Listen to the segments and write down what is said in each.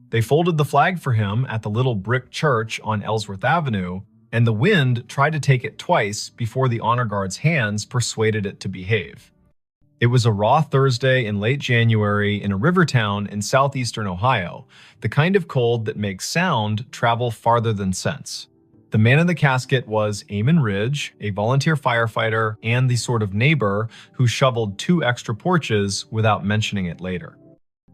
They folded the flag for him at the little brick church on Ellsworth Avenue, and the wind tried to take it twice before the honor guard's hands persuaded it to behave. It was a raw Thursday in late January in a river town in southeastern Ohio, the kind of cold that makes sound travel farther than sense. The man in the casket was Eamon Ridge, a volunteer firefighter and the sort of neighbor who shoveled 2 extra porches without mentioning it later.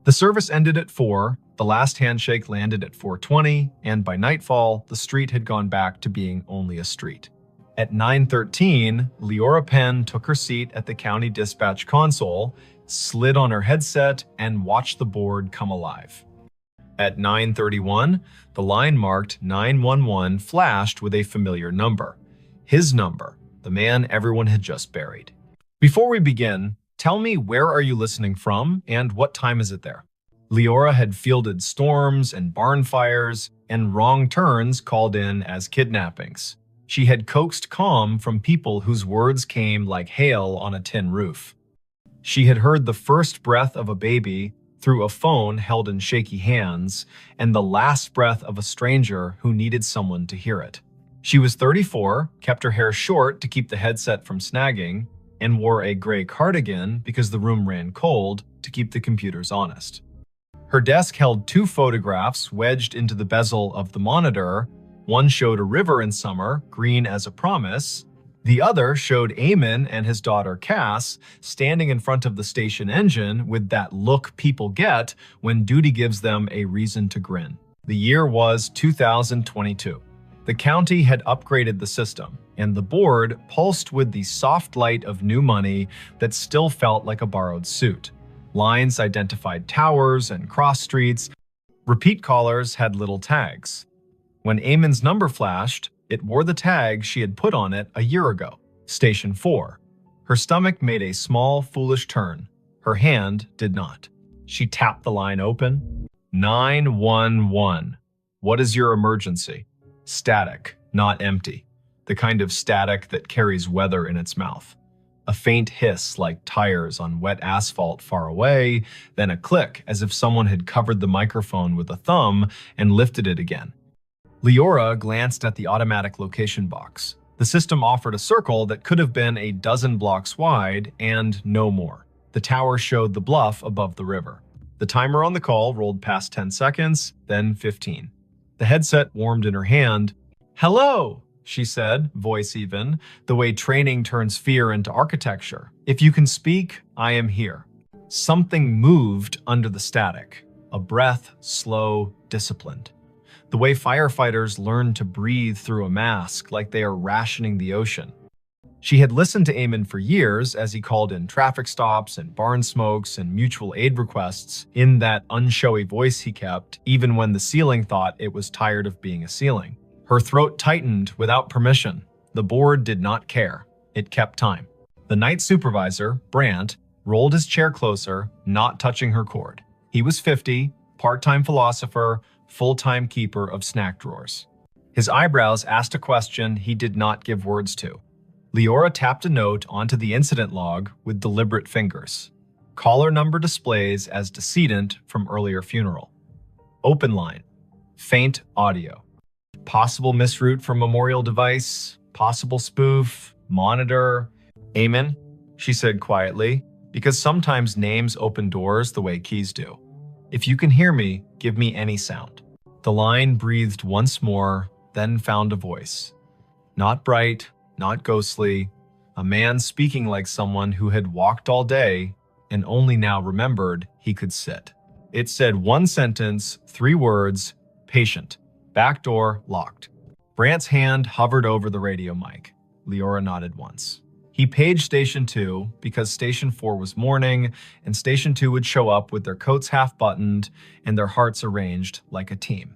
The service ended at 4, the last handshake landed at 4:20, and by nightfall, the street had gone back to being only a street. At 9:13, Leora Penn took her seat at the county dispatch console, slid on her headset, and watched the board come alive. At 9:31, the line marked 911 flashed with a familiar number. His number, the man everyone had just buried. Before we begin, tell me, where are you listening from and what time is it there? Leora had fielded storms and barn fires, and wrong turns called in as kidnappings. She had coaxed calm from people whose words came like hail on a tin roof. She had heard the first breath of a baby through a phone held in shaky hands, and the last breath of a stranger who needed someone to hear it. She was 34, kept her hair short to keep the headset from snagging, and wore a gray cardigan because the room ran cold to keep the computers honest. Her desk held 2 photographs wedged into the bezel of the monitor. One showed a river in summer, green as a promise. The other showed Eamon and his daughter Cass standing in front of the station engine with that look people get when duty gives them a reason to grin. The year was 2022. The county had upgraded the system, and the board pulsed with the soft light of new money that still felt like a borrowed suit. Lines identified towers and cross streets. Repeat callers had little tags. When Eamon's number flashed, it wore the tag she had put on it a year ago, Station 4. Her stomach made a small, foolish turn. Her hand did not. She tapped the line open. 911. What is your emergency? Static, not empty. The kind of static that carries weather in its mouth. A faint hiss like tires on wet asphalt far away, then a click as if someone had covered the microphone with a thumb and lifted it again. Leora glanced at the automatic location box. The system offered a circle that could have been a dozen blocks wide and no more. The tower showed the bluff above the river. The timer on the call rolled past 10 seconds, then 15. The headset warmed in her hand. "Hello," she said, voice even, the way training turns fear into architecture. "If you can speak, I am here." Something moved under the static. A breath, slow, disciplined. The way firefighters learn to breathe through a mask like they are rationing the ocean. She had listened to Eamon for years as he called in traffic stops and barn smokes and mutual aid requests in that unshowy voice he kept, even when the ceiling thought it was tired of being a ceiling. Her throat tightened without permission. The board did not care. It kept time. The night supervisor, Brandt, rolled his chair closer, not touching her cord. He was 50, part-time philosopher, full-time keeper of snack drawers. His eyebrows asked a question he did not give words to. Leora tapped a note onto the incident log with deliberate fingers. Caller number displays as decedent from earlier funeral. Open line. Faint audio. Possible misroute for memorial device. Possible spoof. Monitor. "Eamon," she said quietly, because sometimes names open doors the way keys do. "If you can hear me, give me any sound." The line breathed once more, then found a voice. Not bright, not ghostly, a man speaking like someone who had walked all day and only now remembered he could sit. It said one sentence, 3 words, patient, back door locked. Brandt's hand hovered over the radio mic. Leora nodded once. He paged Station 2 because Station 4 was morning, and Station 2 would show up with their coats half buttoned and their hearts arranged like a team.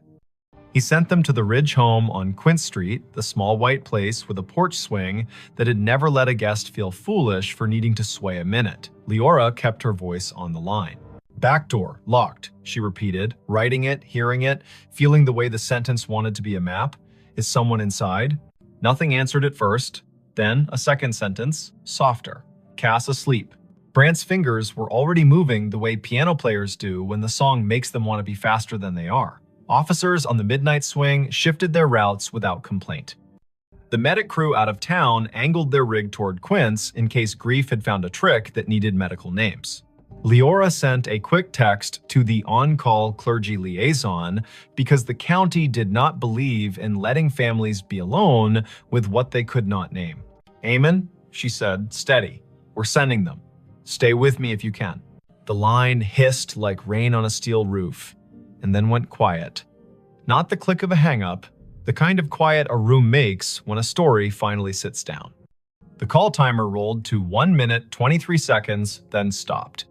He sent them to the Ridge home on Quint Street, the small white place with a porch swing that had never let a guest feel foolish for needing to sway a minute. Leora kept her voice on the line. "Back door, locked," she repeated, writing it, hearing it, feeling the way the sentence wanted to be a map. "Is someone inside?" Nothing answered at first. Then a second sentence, softer. "Cass asleep." Brant's fingers were already moving the way piano players do when the song makes them want to be faster than they are. Officers on the midnight swing shifted their routes without complaint. The medic crew out of town angled their rig toward Quince in case Grief had found a trick that needed medical names. Leora sent a quick text to the on-call clergy liaison because the county did not believe in letting families be alone with what they could not name. "Amen," she said, "steady. We're sending them. Stay with me if you can." The line hissed like rain on a steel roof, and then went quiet. Not the click of a hang-up, the kind of quiet a room makes when a story finally sits down. The call timer rolled to 1 minute 23 seconds, then stopped.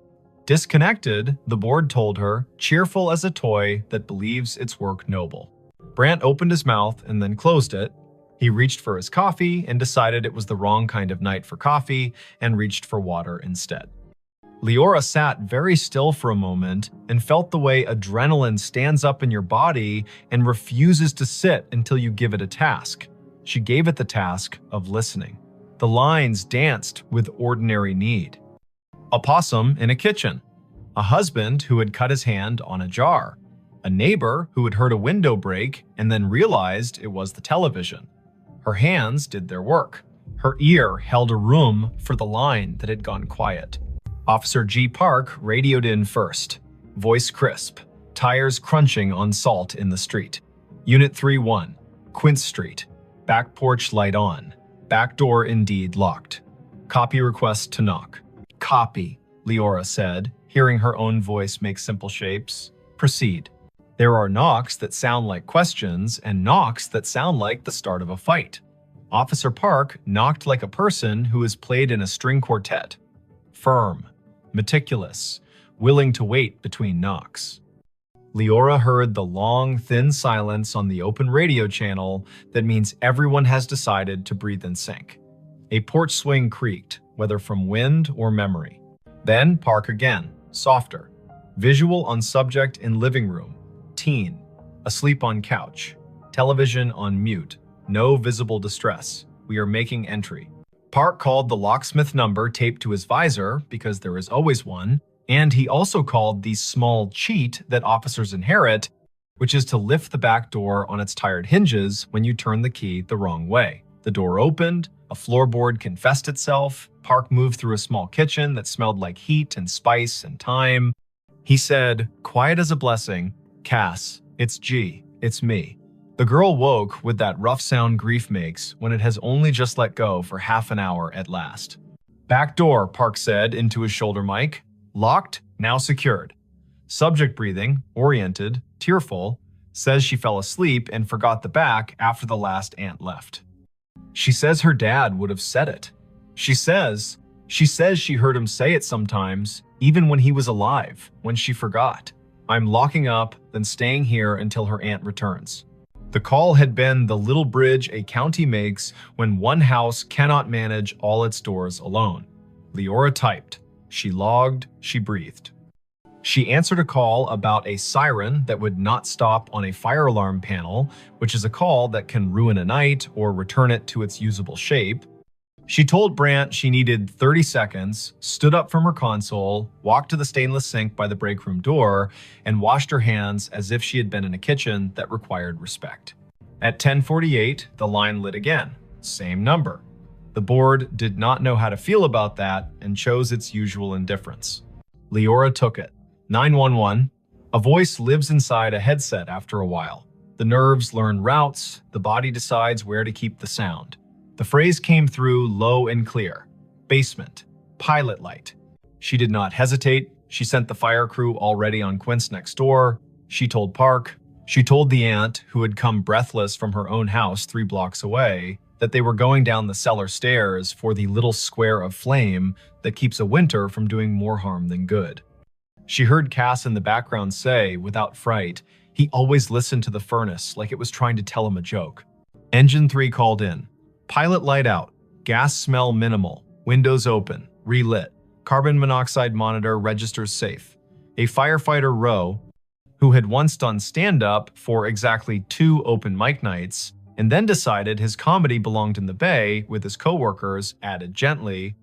Disconnected, the board told her, cheerful as a toy that believes its work noble. Brant opened his mouth and then closed it. He reached for his coffee and decided it was the wrong kind of night for coffee and reached for water instead. Leora sat very still for a moment and felt the way adrenaline stands up in your body and refuses to sit until you give it a task. She gave it the task of listening. The lines danced with ordinary need. A possum in a kitchen. A husband who had cut his hand on a jar. A neighbor who had heard a window break and then realized it was the television. Her hands did their work. Her ear held a room for the line that had gone quiet. Officer G. Park radioed in first. Voice crisp. Tires crunching on salt in the street. Unit 3-1. Quince Street. Back porch light on. Back door indeed locked. Copy request to knock. "Copy," Leora said, hearing her own voice make simple shapes. "Proceed." There are knocks that sound like questions and knocks that sound like the start of a fight. Officer Park knocked like a person who has played in a string quartet. Firm, meticulous, willing to wait between knocks. Leora heard the long, thin silence on the open radio channel that means everyone has decided to breathe in sync. A porch swing creaked, whether from wind or memory. Then Park again, softer. Visual on subject in living room. Teen. Asleep on couch. Television on mute. No visible distress. We are making entry. Park called the locksmith number taped to his visor, because there is always one, and he also called the small cheat that officers inherit, which is to lift the back door on its tired hinges when you turn the key the wrong way. The door opened, a floorboard confessed itself. Park moved through a small kitchen that smelled like heat and spice and thyme. He said, quiet as a blessing, "Cass, it's G, it's me." The girl woke with that rough sound grief makes when it has only just let go for half an hour at last. "Back door," Park said into his shoulder mic. "Locked, now secured." Subject breathing, oriented, tearful, says she fell asleep and forgot the back after the last aunt left. She says her dad would have said it. She says she heard him say it sometimes, even when he was alive, when she forgot. "I'm locking up, then staying here until her aunt returns." The call had been the little bridge a county makes when one house cannot manage all its doors alone. Leora typed. She logged, she breathed. She answered a call about a siren that would not stop on a fire alarm panel, which is a call that can ruin a night or return it to its usable shape. She told Brant she needed 30 seconds, stood up from her console, walked to the stainless sink by the break room door, and washed her hands as if she had been in a kitchen that required respect. At 10:48, the line lit again. Same number. The board did not know how to feel about that and chose its usual indifference. Leora took it. 911. A voice lives inside a headset after a while. The nerves learn routes, the body decides where to keep the sound. The phrase came through low and clear. Basement. Pilot light. She did not hesitate. She sent the fire crew already on Quince next door. She told Park. She told the aunt, who had come breathless from her own house 3 blocks away, that they were going down the cellar stairs for the little square of flame that keeps a winter from doing more harm than good. She heard Cass in the background say, without fright, he always listened to the furnace like it was trying to tell him a joke. Engine 3 called in. Pilot light out. Gas smell minimal. Windows open. Relit. Carbon monoxide monitor registers safe. A firefighter Rowe, who had once done stand-up for exactly 2 open mic nights, and then decided his comedy belonged in the bay with his coworkers, added gently,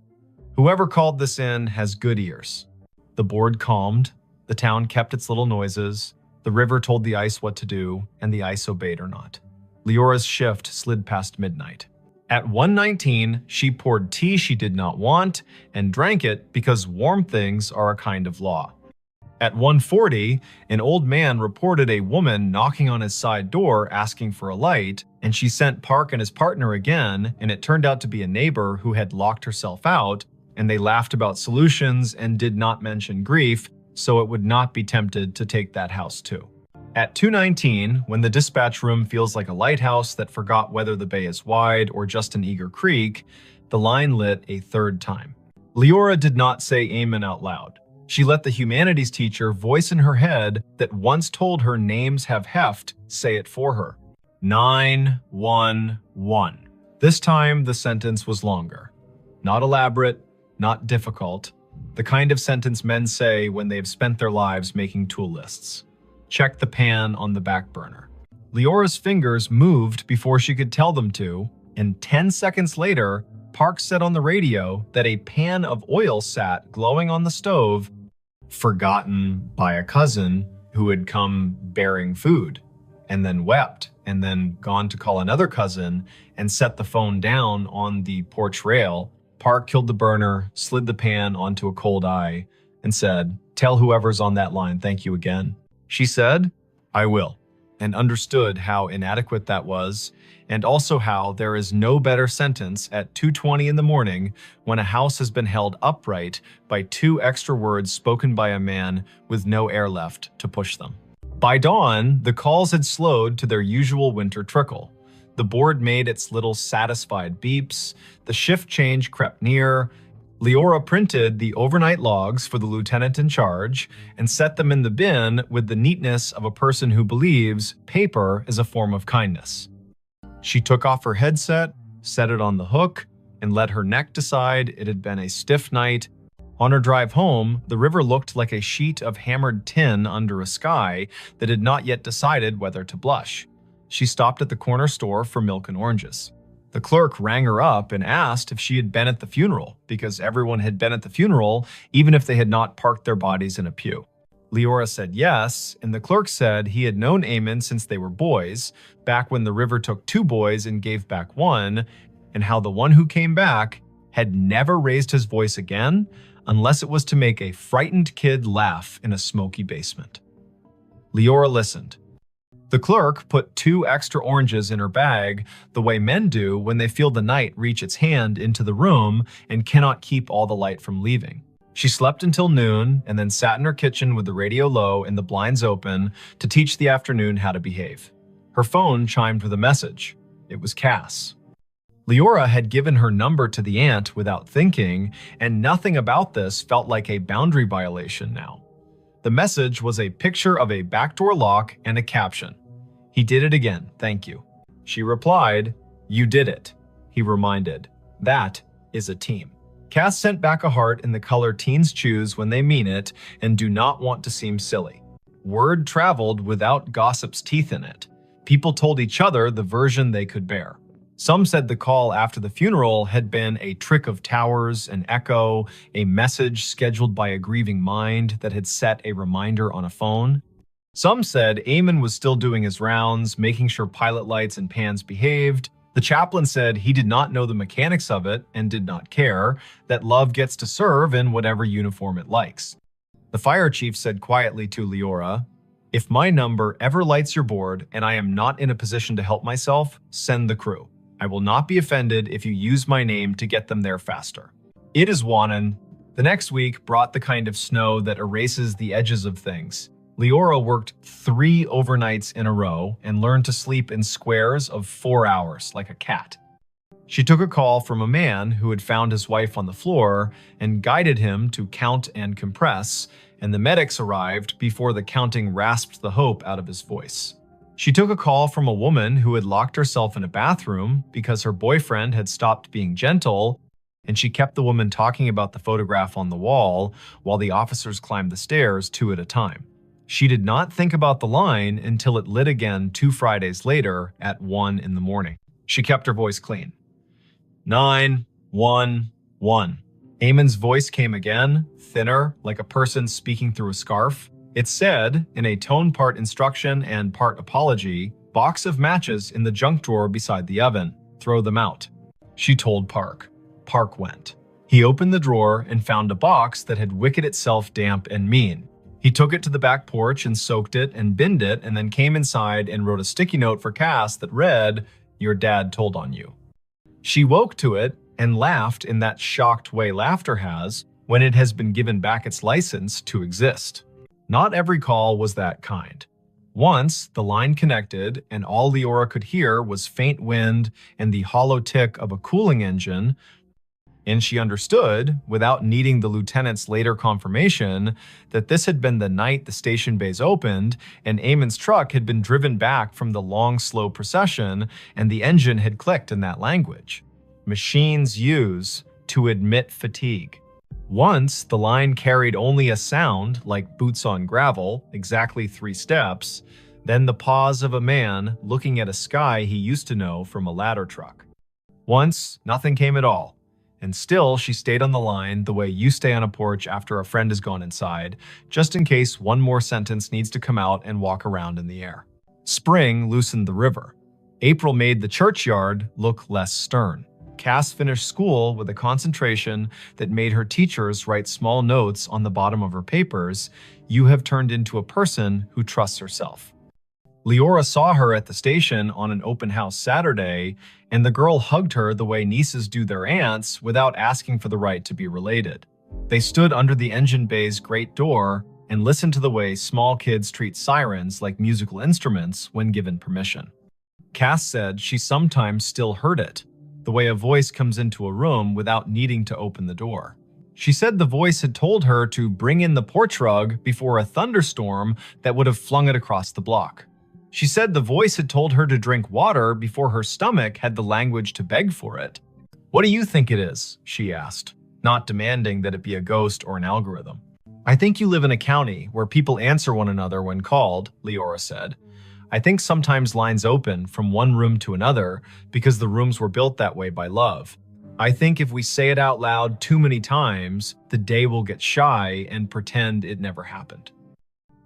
Whoever called this in has good ears. The board calmed, the town kept its little noises, the river told the ice what to do, and the ice obeyed or not. Leora's shift slid past midnight. At 1:19, she poured tea she did not want and drank it because warm things are a kind of law. At 1:40, an old man reported a woman knocking on his side door asking for a light, and she sent Park and his partner again, and it turned out to be a neighbor who had locked herself out, and they laughed about solutions and did not mention grief, so it would not be tempted to take that house too. At 2:19, when the dispatch room feels like a lighthouse that forgot whether the bay is wide or just an eager creek, the line lit a third time. Leora did not say amen out loud. She let the humanities teacher voice in her head that once told her names have heft say it for her. 911. This time the sentence was longer. Not elaborate, not difficult. The kind of sentence men say when they've spent their lives making tool lists. Check the pan on the back burner. Leora's fingers moved before she could tell them to, and 10 seconds later, Park said on the radio that a pan of oil sat glowing on the stove, forgotten by a cousin who had come bearing food, and then wept, and then gone to call another cousin and set the phone down on the porch rail. Park killed the burner, slid the pan onto a cold eye, and said, "Tell whoever's on that line thank you again." She said, "I will," and understood how inadequate that was, and also how there is no better sentence at 2:20 in the morning when a house has been held upright by 2 extra words spoken by a man with no air left to push them. By dawn, the calls had slowed to their usual winter trickle. The board made its little satisfied beeps, the shift change crept near. Leora printed the overnight logs for the lieutenant in charge and set them in the bin with the neatness of a person who believes paper is a form of kindness. She took off her headset, set it on the hook, and let her neck decide it had been a stiff night. On her drive home, the river looked like a sheet of hammered tin under a sky that had not yet decided whether to blush. She stopped at the corner store for milk and oranges. The clerk rang her up and asked if she had been at the funeral, because everyone had been at the funeral, even if they had not parked their bodies in a pew. Leora said yes, and the clerk said he had known Eamon since they were boys, back when the river took 2 boys and gave back 1, and how the one who came back had never raised his voice again, unless it was to make a frightened kid laugh in a smoky basement. Leora listened. The clerk put 2 extra oranges in her bag, the way men do when they feel the night reach its hand into the room and cannot keep all the light from leaving. She slept until noon and then sat in her kitchen with the radio low and the blinds open to teach the afternoon how to behave. Her phone chimed with a message. It was Cass. Leora had given her number to the aunt without thinking, and nothing about this felt like a boundary violation now. The message was a picture of a backdoor lock and a caption. "He did it again, thank you." She replied, "You did it." He reminded, "That is a team." Cass sent back a heart in the color teens choose when they mean it and do not want to seem silly. Word traveled without gossip's teeth in it. People told each other the version they could bear. Some said the call after the funeral had been a trick of towers, an echo, a message scheduled by a grieving mind that had set a reminder on a phone. Some said Eamon was still doing his rounds, making sure pilot lights and pans behaved. The chaplain said he did not know the mechanics of it and did not care, that love gets to serve in whatever uniform it likes. The fire chief said quietly to Leora, "If my number ever lights your board and I am not in a position to help myself, send the crew. I will not be offended if you use my name to get them there faster." It is Wannon. The next week brought the kind of snow that erases the edges of things. Leora worked 3 overnights in a row and learned to sleep in squares of 4 hours like a cat. She took a call from a man who had found his wife on the floor and guided him to count and compress, and the medics arrived before the counting rasped the hope out of his voice. She took a call from a woman who had locked herself in a bathroom because her boyfriend had stopped being gentle, and she kept the woman talking about the photograph on the wall while the officers climbed the stairs 2 at a time. She did not think about the line until it lit again 2 Fridays later at 1 in the morning. She kept her voice clean. 911. Eamon's voice came again, thinner, like a person speaking through a scarf. It said, in a tone part instruction and part apology, "Box of matches in the junk drawer beside the oven. Throw them out." She told Park. Park went. He opened the drawer and found a box that had wicked itself damp and mean. He took it to the back porch and soaked it and binned it, and then came inside and wrote a sticky note for Cass that read, "Your dad told on you." She woke to it and laughed in that shocked way laughter has when it has been given back its license to exist. Not every call was that kind. Once, the line connected, and all Leora could hear was faint wind and the hollow tick of a cooling engine, and she understood, without needing the lieutenant's later confirmation, that this had been the night the station bays opened, and Eamon's truck had been driven back from the long, slow procession, and the engine had clicked in that language. Machines use to admit fatigue. Once, the line carried only a sound, like boots on gravel, exactly 3 steps, then the pause of a man looking at a sky he used to know from a ladder truck. Once, nothing came at all. And still, she stayed on the line the way you stay on a porch after a friend has gone inside, just in case one more sentence needs to come out and walk around in the air. Spring loosened the river. April made the churchyard look less stern. Cass finished school with a concentration that made her teachers write small notes on the bottom of her papers. "You have turned into a person who trusts herself." Leora saw her at the station on an open house Saturday, and the girl hugged her the way nieces do their aunts without asking for the right to be related. They stood under the engine bay's great door and listened to the way small kids treat sirens like musical instruments when given permission. Cass said she sometimes still heard it, the way a voice comes into a room without needing to open the door. She said the voice had told her to bring in the porch rug before a thunderstorm that would have flung it across the block. She said the voice had told her to drink water before her stomach had the language to beg for it. "What do you think it is?" she asked, not demanding that it be a ghost or an algorithm. "I think you live in a county where people answer one another when called," Leora said. "I think sometimes lines open from one room to another because the rooms were built that way by love. I think if we say it out loud too many times, the day will get shy and pretend it never happened.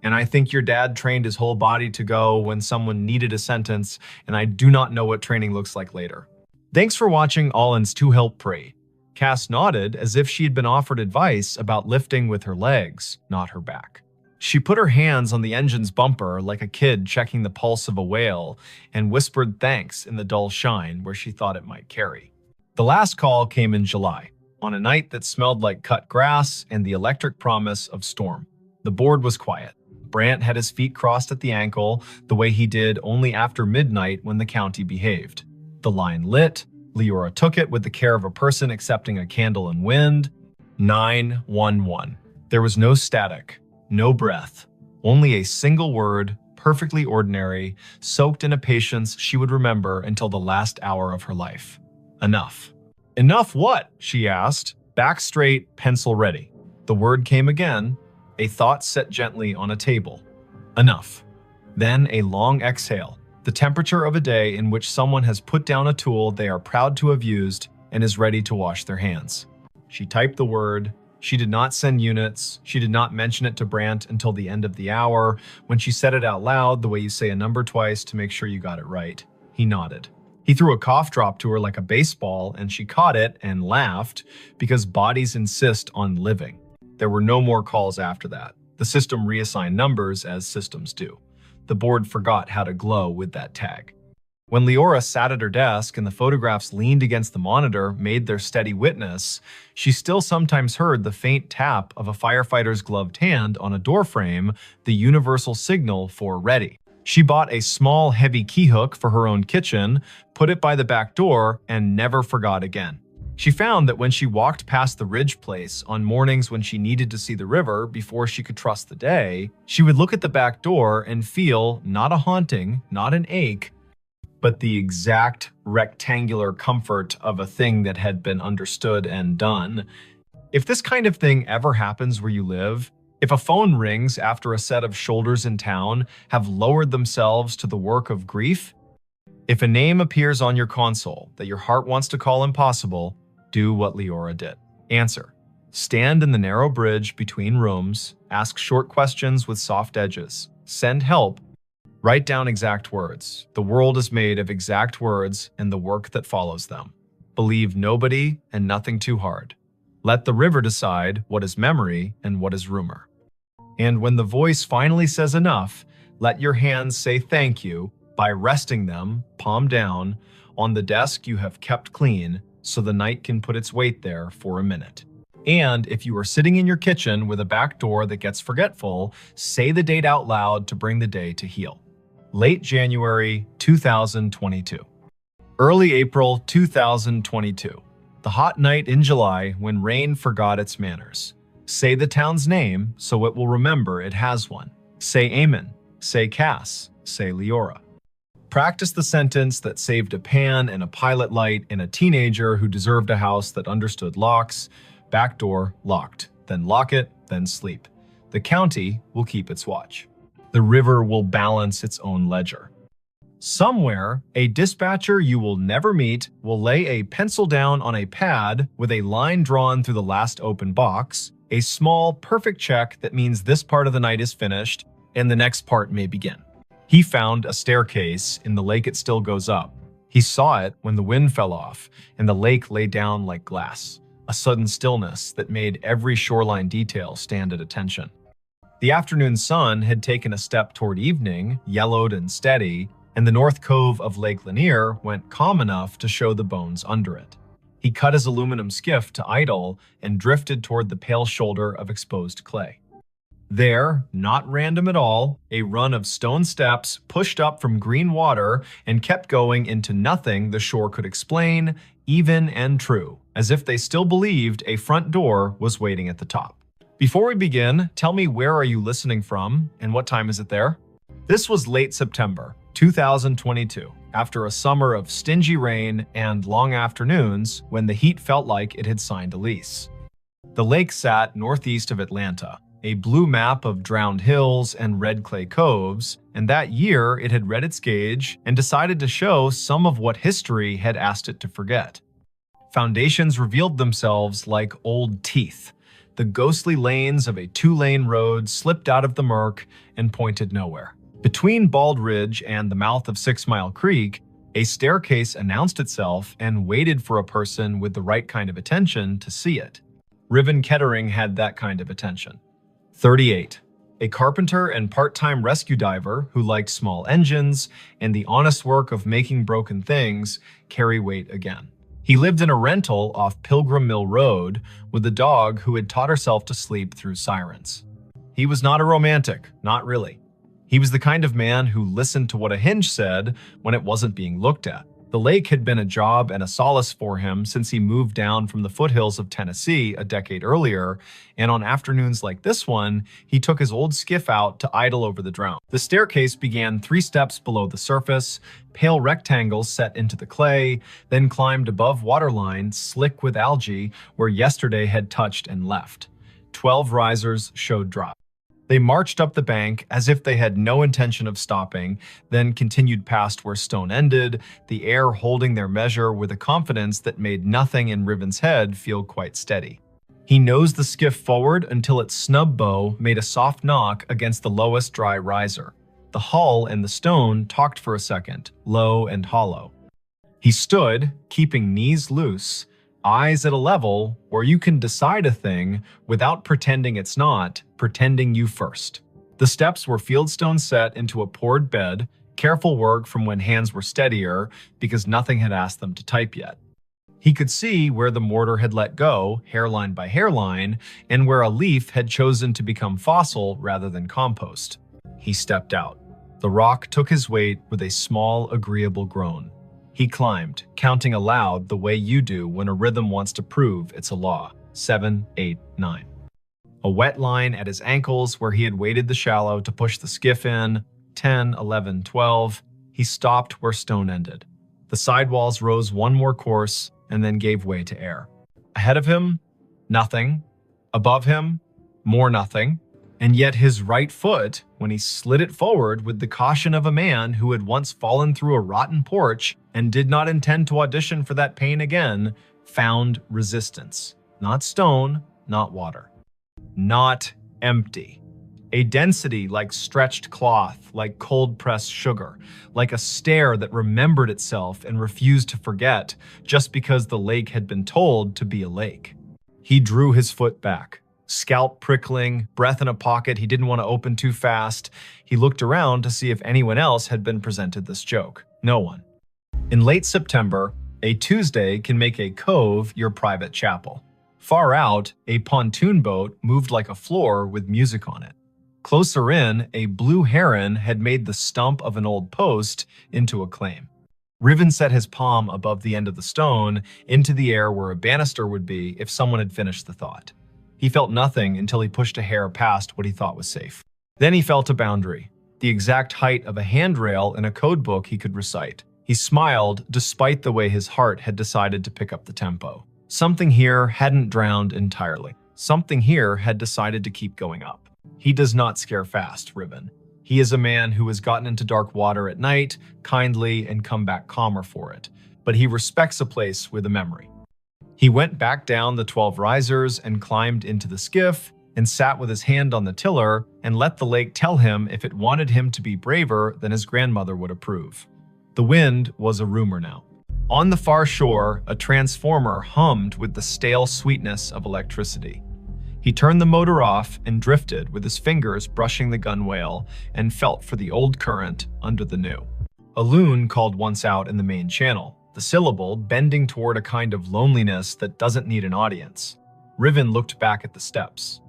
And I think your dad trained his whole body to go when someone needed a sentence, and I do not know what training looks like later." Thanks for watching Allen's To Help Pray. Cass nodded as if she had been offered advice about lifting with her legs, not her back. She put her hands on the engine's bumper like a kid checking the pulse of a whale and whispered thanks in the dull shine where she thought it might carry. The last call came in July, on a night that smelled like cut grass and the electric promise of storm. The board was quiet. Brant had his feet crossed at the ankle, the way he did only after midnight when the county behaved. The line lit. Leora took it with the care of a person accepting a candle in wind. 911. There was no static, no breath, only a single word, perfectly ordinary, soaked in a patience she would remember until the last hour of her life. Enough. "Enough what?" she asked. Back straight, pencil ready. The word came again, a thought set gently on a table. Enough. Then a long exhale, the temperature of a day in which someone has put down a tool they are proud to have used and is ready to wash their hands. She typed the word. She did not send units. She did not mention it to Brant until the end of the hour, when she said it out loud the way you say a number twice to make sure you got it right. He nodded. He threw a cough drop to her like a baseball, and she caught it and laughed because bodies insist on living. There were no more calls after that. The system reassigned numbers as systems do. The board forgot how to glow with that tag. When Leora sat at her desk and the photographs leaned against the monitor made their steady witness, she still sometimes heard the faint tap of a firefighter's gloved hand on a doorframe, the universal signal for ready. She bought a small, heavy key hook for her own kitchen, put it by the back door, and never forgot again. She found that when she walked past the Ridge place on mornings when she needed to see the river before she could trust the day, she would look at the back door and feel not a haunting, not an ache, but the exact rectangular comfort of a thing that had been understood and done. If this kind of thing ever happens where you live, if a phone rings after a set of shoulders in town have lowered themselves to the work of grief, if a name appears on your console that your heart wants to call impossible, do what Leora did. Answer. Stand in the narrow bridge between rooms, ask short questions with soft edges, send help, write down exact words. The world is made of exact words and the work that follows them. Believe nobody and nothing too hard. Let the river decide what is memory and what is rumor. And when the voice finally says enough, let your hands say thank you by resting them, palm down, on the desk you have kept clean so the night can put its weight there for a minute. And if you are sitting in your kitchen with a back door that gets forgetful, say the date out loud to bring the day to heal. Late January 2022. Early April 2022. The hot night in July when rain forgot its manners. Say the town's name so it will remember it has one. Say Amen. Say Cass. Say Leora. Practice the sentence that saved a pan and a pilot light in a teenager who deserved a house that understood locks. Back door locked. Then lock it, then sleep. The county will keep its watch. The river will balance its own ledger. Somewhere, a dispatcher you will never meet will lay a pencil down on a pad with a line drawn through the last open box, a small, perfect check that means this part of the night is finished and the next part may begin. He found a staircase in the lake it still goes up. He saw it when the wind fell off and the lake lay down like glass, a sudden stillness that made every shoreline detail stand at attention. The afternoon sun had taken a step toward evening, yellowed and steady, and the north cove of Lake Lanier went calm enough to show the bones under it. He cut his aluminum skiff to idle and drifted toward the pale shoulder of exposed clay. There, not random at all, a run of stone steps pushed up from green water and kept going into nothing the shore could explain, even and true, as if they still believed a front door was waiting at the top. Before we begin, tell me where are you listening from and what time is it there? This was late September 2022, after a summer of stingy rain and long afternoons when the heat felt like it had signed a lease. The lake sat northeast of Atlanta, a blue map of drowned hills and red clay coves, and that year it had read its gauge and decided to show some of what history had asked it to forget. Foundations revealed themselves like old teeth. The ghostly lanes of a two-lane road slipped out of the murk and pointed nowhere. Between Bald Ridge and the mouth of 6 Mile Creek, a staircase announced itself and waited for a person with the right kind of attention to see it. Riven Kettering had that kind of attention. 38. A carpenter and part-time rescue diver who liked small engines and the honest work of making broken things carry weight again. He lived in a rental off Pilgrim Mill Road with a dog who had taught herself to sleep through sirens. He was not a romantic, not really. He was the kind of man who listened to what a hinge said when it wasn't being looked at. The lake had been a job and a solace for him since he moved down from the foothills of Tennessee a decade earlier, and on afternoons like this one, he took his old skiff out to idle over the drown. The staircase began 3 steps below the surface, pale rectangles set into the clay, then climbed above waterline, slick with algae, where yesterday had touched and left. 12 risers showed drop. They marched up the bank as if they had no intention of stopping, then continued past where stone ended, the air holding their measure with a confidence that made nothing in Riven's head feel quite steady. He nosed the skiff forward until its snub bow made a soft knock against the lowest dry riser. The hull and the stone talked for a second, low and hollow. He stood, keeping knees loose, eyes at a level where you can decide a thing without pretending it's not, pretending you first. The steps were fieldstone set into a poured bed, careful work from when hands were steadier because nothing had asked them to type yet. He could see where the mortar had let go, hairline by hairline, and where a leaf had chosen to become fossil rather than compost. He stepped out. The rock took his weight with a small, agreeable groan. He climbed, counting aloud the way you do when a rhythm wants to prove it's a law. 7, 8, 9. A wet line at his ankles where he had waded the shallow to push the skiff in. 10, 11, 12. He stopped where stone ended. The sidewalls rose one more course and then gave way to air. Ahead of him, nothing. Above him, more nothing. And yet his right foot, when he slid it forward with the caution of a man who had once fallen through a rotten porch and did not intend to audition for that pain again, found resistance. Not stone, not water. Not empty. A density like stretched cloth, like cold-pressed sugar, like a stare that remembered itself and refused to forget just because the lake had been told to be a lake. He drew his foot back, scalp prickling, breath in a pocket he didn't want to open too fast. He looked around to see if anyone else had been presented this joke. No one. In late September, a Tuesday can make a cove your private chapel. Far out, a pontoon boat moved like a floor with music on it. Closer in, a blue heron had made the stump of an old post into a claim. Riven set his palm above the end of the stone into the air where a banister would be if someone had finished the thought. He felt nothing until he pushed a hair past what he thought was safe. Then he felt a boundary, the exact height of a handrail in a code book he could recite. He smiled despite the way his heart had decided to pick up the tempo. Something here hadn't drowned entirely. Something here had decided to keep going up. He does not scare fast, Riven. He is a man who has gotten into dark water at night, kindly, and come back calmer for it. But he respects a place with a memory. He went back down the 12 risers and climbed into the skiff and sat with his hand on the tiller and let the lake tell him if it wanted him to be braver than his grandmother would approve. The wind was a rumor now. On the far shore, a transformer hummed with the stale sweetness of electricity. He turned the motor off and drifted with his fingers brushing the gunwale and felt for the old current under the new. A loon called once out in the main channel, the syllable bending toward a kind of loneliness that doesn't need an audience. Riven looked back at the steps.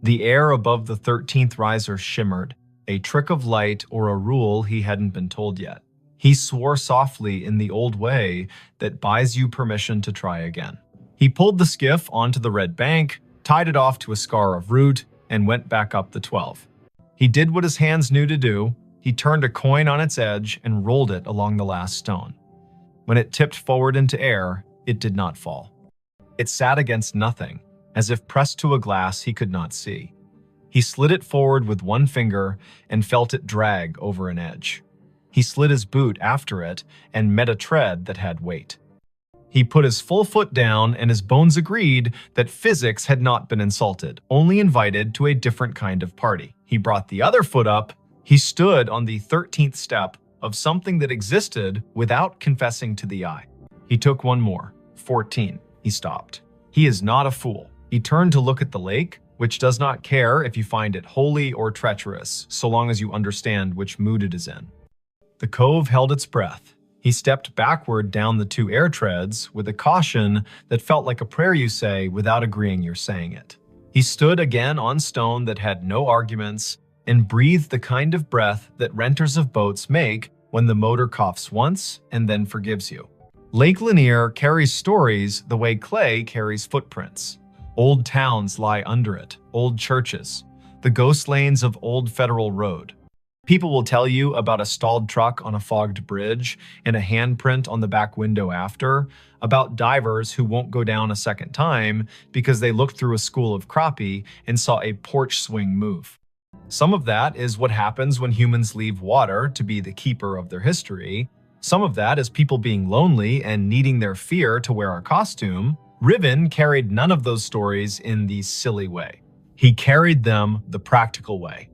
The air above the 13th riser shimmered, a trick of light or a rule he hadn't been told yet. He swore softly in the old way that buys you permission to try again. He pulled the skiff onto the red bank, tied it off to a scar of root, and went back up the 12. He did what his hands knew to do. He turned a coin on its edge and rolled it along the last stone. When it tipped forward into air, it did not fall. It sat against nothing, as if pressed to a glass he could not see. He slid it forward with one finger and felt it drag over an edge. He slid his boot after it and met a tread that had weight. He put his full foot down and his bones agreed that physics had not been insulted, only invited to a different kind of party. He brought the other foot up. He stood on the 13th step of something that existed without confessing to the eye. He took one more. 14. He stopped. He is not a fool. He turned to look at the lake, which does not care if you find it holy or treacherous, so long as you understand which mood it is in. The cove held its breath. He stepped backward down the 2 air treads with a caution that felt like a prayer you say without agreeing you're saying it. He stood again on stone that had no arguments and breathed the kind of breath that renters of boats make when the motor coughs once and then forgives you. Lake Lanier carries stories the way clay carries footprints. Old towns lie under it, old churches, the ghost lanes of Old Federal Road. People will tell you about a stalled truck on a fogged bridge and a handprint on the back window after, about divers who won't go down a second time because they looked through a school of crappie and saw a porch swing move. Some of that is what happens when humans leave water to be the keeper of their history. Some of that is people being lonely and needing their fear to wear a costume. Riven carried none of those stories in the silly way. He carried them the practical way.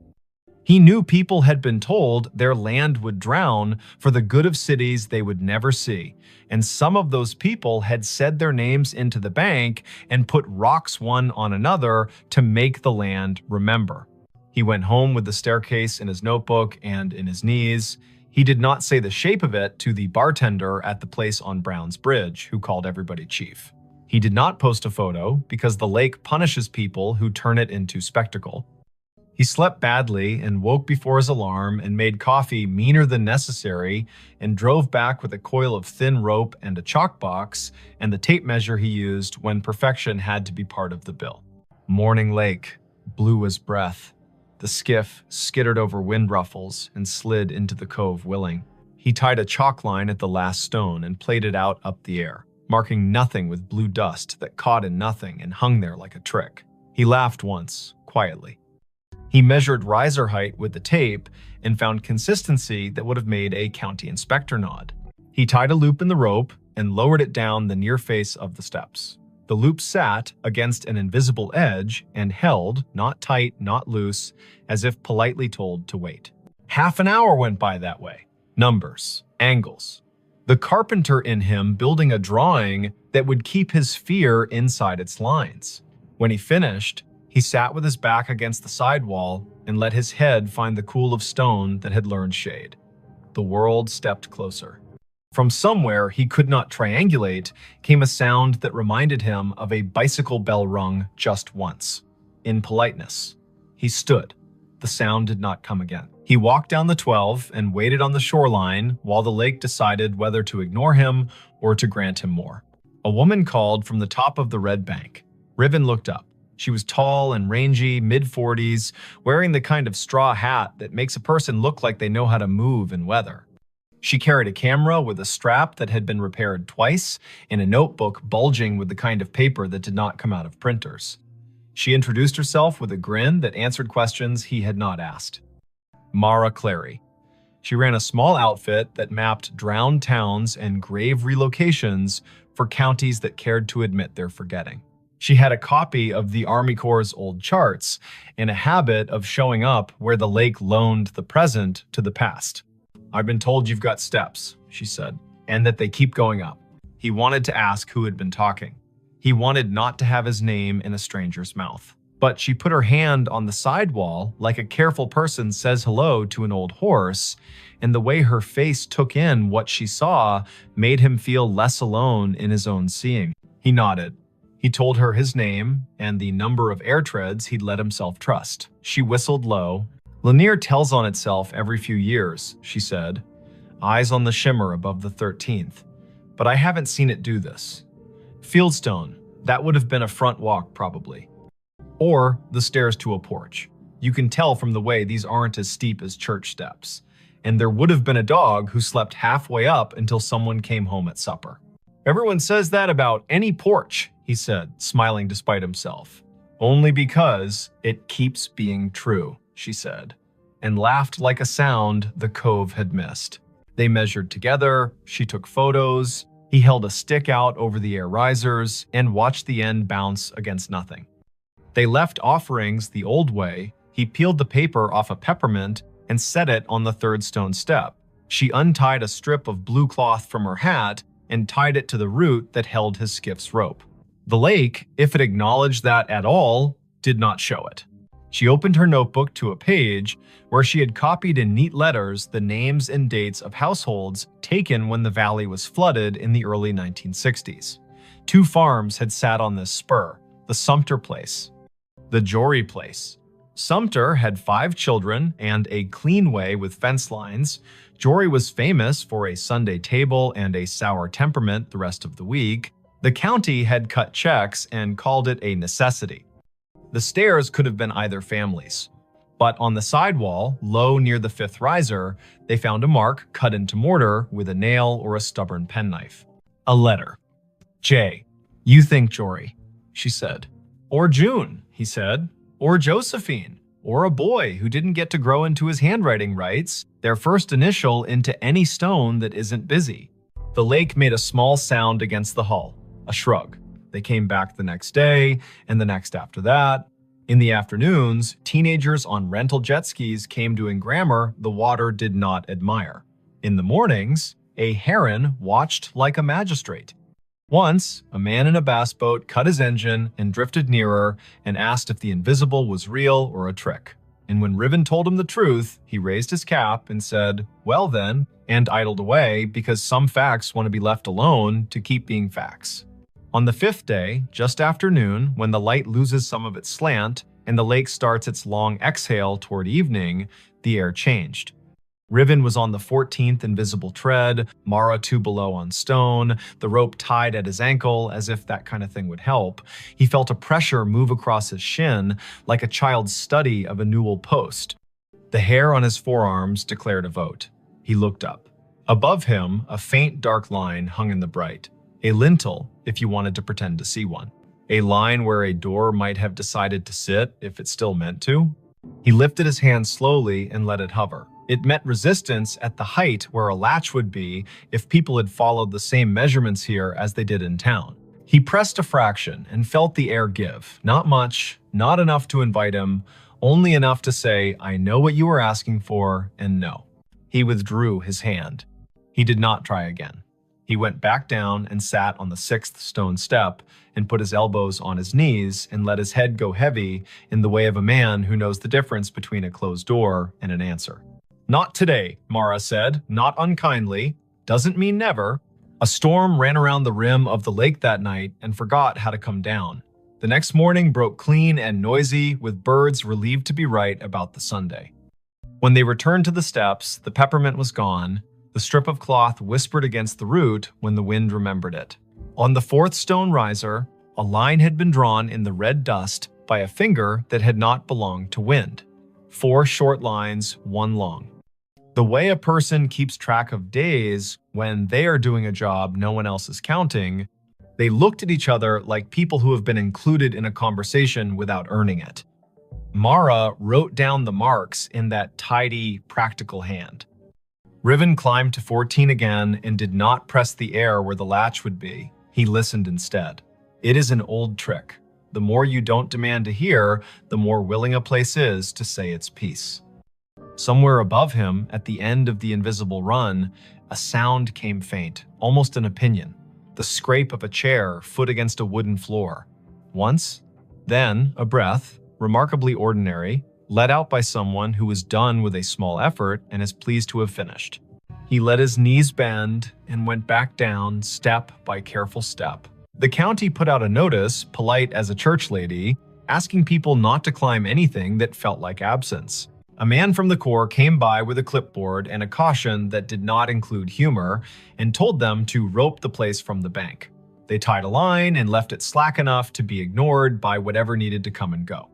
He knew people had been told their land would drown for the good of cities they would never see, and some of those people had said their names into the bank and put rocks one on another to make the land remember. He went home with the staircase in his notebook and in his knees. He did not say the shape of it to the bartender at the place on Brown's Bridge, who called everybody chief. He did not post a photo because the lake punishes people who turn it into spectacle. He slept badly and woke before his alarm and made coffee meaner than necessary and drove back with a coil of thin rope and a chalk box and the tape measure he used when perfection had to be part of the bill. Morning Lake, blue as breath. The skiff skittered over wind ruffles and slid into the cove willing. He tied a chalk line at the last stone and played it out up the air, marking nothing with blue dust that caught in nothing and hung there like a trick. He laughed once, quietly. He measured riser height with the tape and found consistency that would have made a county inspector nod. He tied a loop in the rope and lowered it down the near face of the steps. The loop sat against an invisible edge and held, not tight, not loose, as if politely told to wait. Half an hour went by that way. Numbers, angles. The carpenter in him building a drawing that would keep his fear inside its lines. When he finished, he sat with his back against the sidewall and let his head find the cool of stone that had learned shade. The world stepped closer. From somewhere he could not triangulate came a sound that reminded him of a bicycle bell rung just once. In politeness, he stood. The sound did not come again. He walked down the 12 and waited on the shoreline while the lake decided whether to ignore him or to grant him more. A woman called from the top of the red bank. Riven looked up. She was tall and rangy, mid-40s, wearing the kind of straw hat that makes a person look like they know how to move in weather. She carried a camera with a strap that had been repaired twice and a notebook bulging with the kind of paper that did not come out of printers. She introduced herself with a grin that answered questions he had not asked. Mara Clary. She ran a small outfit that mapped drowned towns and grave relocations for counties that cared to admit their forgetting. She had a copy of the Army Corps' old charts and a habit of showing up where the lake loaned the present to the past. "I've been told you've got steps," she said, "and that they keep going up." He wanted to ask who had been talking. He wanted not to have his name in a stranger's mouth. But she put her hand on the sidewall like a careful person says hello to an old horse, and the way her face took in what she saw made him feel less alone in his own seeing. He nodded. He told her his name and the number of air treads he'd let himself trust. She whistled low. "Linear tells on itself every few years," she said, eyes on the shimmer above the 13th. "But I haven't seen it do this. Fieldstone, that would have been a front walk probably. Or the stairs to a porch. You can tell from the way these aren't as steep as church steps. And there would have been a dog who slept halfway up until someone came home at supper." "Everyone says that about any porch," he said, smiling despite himself. "Only because it keeps being true," she said, and laughed like a sound the cove had missed. They measured together, she took photos, he held a stick out over the air risers and watched the end bounce against nothing. They left offerings the old way. He peeled the paper off a peppermint and set it on the third stone step. She untied a strip of blue cloth from her hat and tied it to the root that held his skiff's rope. The lake, if it acknowledged that at all, did not show it. She opened her notebook to a page where she had copied in neat letters the names and dates of households taken when the valley was flooded in the early 1960s. 2 farms had sat on this spur, the Sumter place, the Jory place. Sumter had 5 children and a clean way with fence lines. Jory was famous for a Sunday table and a sour temperament the rest of the week. The county had cut checks and called it a necessity. The stairs could have been either family's. But on the sidewall, low near the 5th riser, they found a mark cut into mortar with a nail or a stubborn penknife. A letter. "Jay, you think Jory," she said. "Or June," he said. "Or Josephine. Or a boy who didn't get to grow into his handwriting rights, their first initial into any stone that isn't busy." The lake made a small sound against the hull, a shrug. They came back the next day, and the next after that. In the afternoons, teenagers on rental jet skis came doing grammar the water did not admire. In the mornings, a heron watched like a magistrate. Once, a man in a bass boat cut his engine and drifted nearer and asked if the invisible was real or a trick. And when Riven told him the truth, he raised his cap and said, "Well then," and idled away because some facts want to be left alone to keep being facts. On the 5th day, just after noon, when the light loses some of its slant and the lake starts its long exhale toward evening, the air changed. Riven was on the 14th invisible tread, Mara 2 below on stone, the rope tied at his ankle as if that kind of thing would help. He felt a pressure move across his shin like a child's study of a newel post. The hair on his forearms declared a vote. He looked up. Above him, a faint dark line hung in the bright. A lintel, if you wanted to pretend to see one. A line where a door might have decided to sit if it still meant to. He lifted his hand slowly and let it hover. It met resistance at the height where a latch would be if people had followed the same measurements here as they did in town. He pressed a fraction and felt the air give. Not much, not enough to invite him, only enough to say, "I know what you were asking for," and no. He withdrew his hand. He did not try again. He went back down and sat on the sixth stone step and put his elbows on his knees and let his head go heavy in the way of a man who knows the difference between a closed door and an answer. "Not today," Mara said, not unkindly. "Doesn't mean never." A storm ran around the rim of the lake that night and forgot how to come down. The next morning broke clean and noisy, with birds relieved to be right about the Sunday. When they returned to the steps, the peppermint was gone. The strip of cloth whispered against the root when the wind remembered it. On the fourth stone riser, a line had been drawn in the red dust by a finger that had not belonged to wind. 4 short lines, 1 long. The way a person keeps track of days when they are doing a job no one else is counting, they looked at each other like people who have been included in a conversation without earning it. Mara wrote down the marks in that tidy, practical hand. Riven climbed to 14 again and did not press the air where the latch would be. He listened instead. It is an old trick. The more you don't demand to hear, the more willing a place is to say its piece. Somewhere above him, at the end of the invisible run, a sound came faint, almost an opinion. The scrape of a chair, foot against a wooden floor. Once, then a breath, remarkably ordinary, let out by someone who was done with a small effort and is pleased to have finished. He let his knees bend and went back down, step by careful step. The county put out a notice, polite as a church lady, asking people not to climb anything that felt like absence. A man from the Corps came by with a clipboard and a caution that did not include humor and told them to rope the place from the bank. They tied a line and left it slack enough to be ignored by whatever needed to come and go.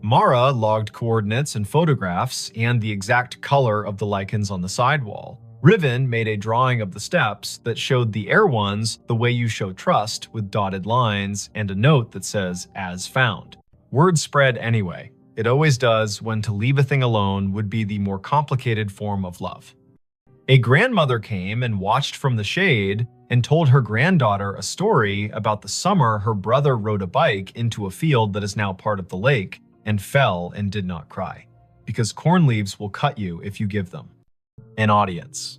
Mara logged coordinates and photographs and the exact color of the lichens on the sidewall. Riven made a drawing of the steps that showed the air ones the way you show trust, with dotted lines and a note that says, "As found." Word spread anyway. It always does when to leave a thing alone would be the more complicated form of love. A grandmother came and watched from the shade and told her granddaughter a story about the summer her brother rode a bike into a field that is now part of the lake and fell and did not cry, because corn leaves will cut you if you give them. An audience.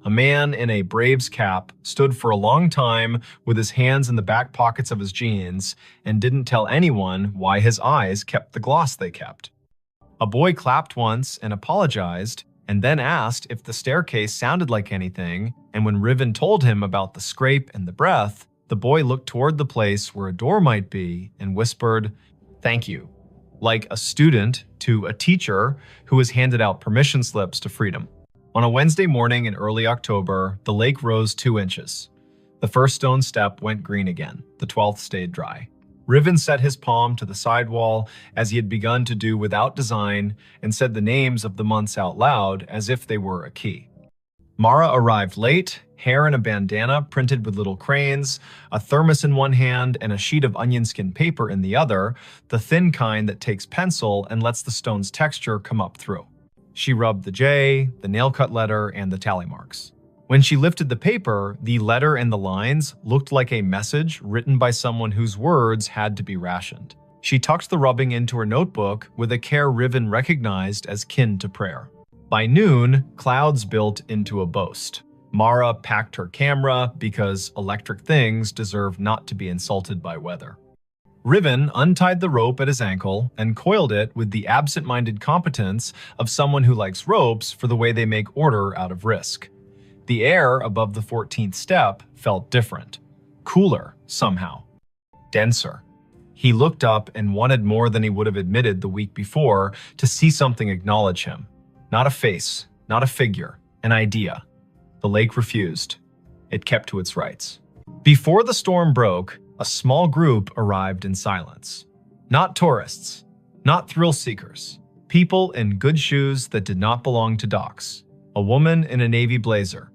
A man in a Braves cap stood for a long time with his hands in the back pockets of his jeans and didn't tell anyone why his eyes kept the gloss they kept. A boy clapped once and apologized, and then asked if the staircase sounded like anything, and when Riven told him about the scrape and the breath, the boy looked toward the place where a door might be and whispered, "Thank you," like a student to a teacher who has handed out permission slips to freedom. On a Wednesday morning in early October, the lake rose 2 inches. The first stone step went green again. The 12th stayed dry. Riven set his palm to the sidewall as he had begun to do without design and said the names of the months out loud as if they were a key. Mara arrived late, hair in a bandana printed with little cranes, a thermos in one hand and a sheet of onion skin paper in the other, the thin kind that takes pencil and lets the stone's texture come up through. She rubbed the J, the nail-cut letter, and the tally marks. When she lifted the paper, the letter and the lines looked like a message written by someone whose words had to be rationed. She tucked the rubbing into her notebook with a care Riven recognized as kin to prayer. By noon, clouds built into a boast. Mara packed her camera because electric things deserve not to be insulted by weather. Riven untied the rope at his ankle and coiled it with the absent-minded competence of someone who likes ropes for the way they make order out of risk. The air above the 14th step felt different. Cooler, somehow. Denser. He looked up and wanted more than he would have admitted the week before to see something acknowledge him. Not a face, not a figure, an idea. The lake refused. It kept to its rights. Before the storm broke, a small group arrived in silence. Not tourists, not thrill seekers. People in good shoes that did not belong to docks. A woman in a navy blazer.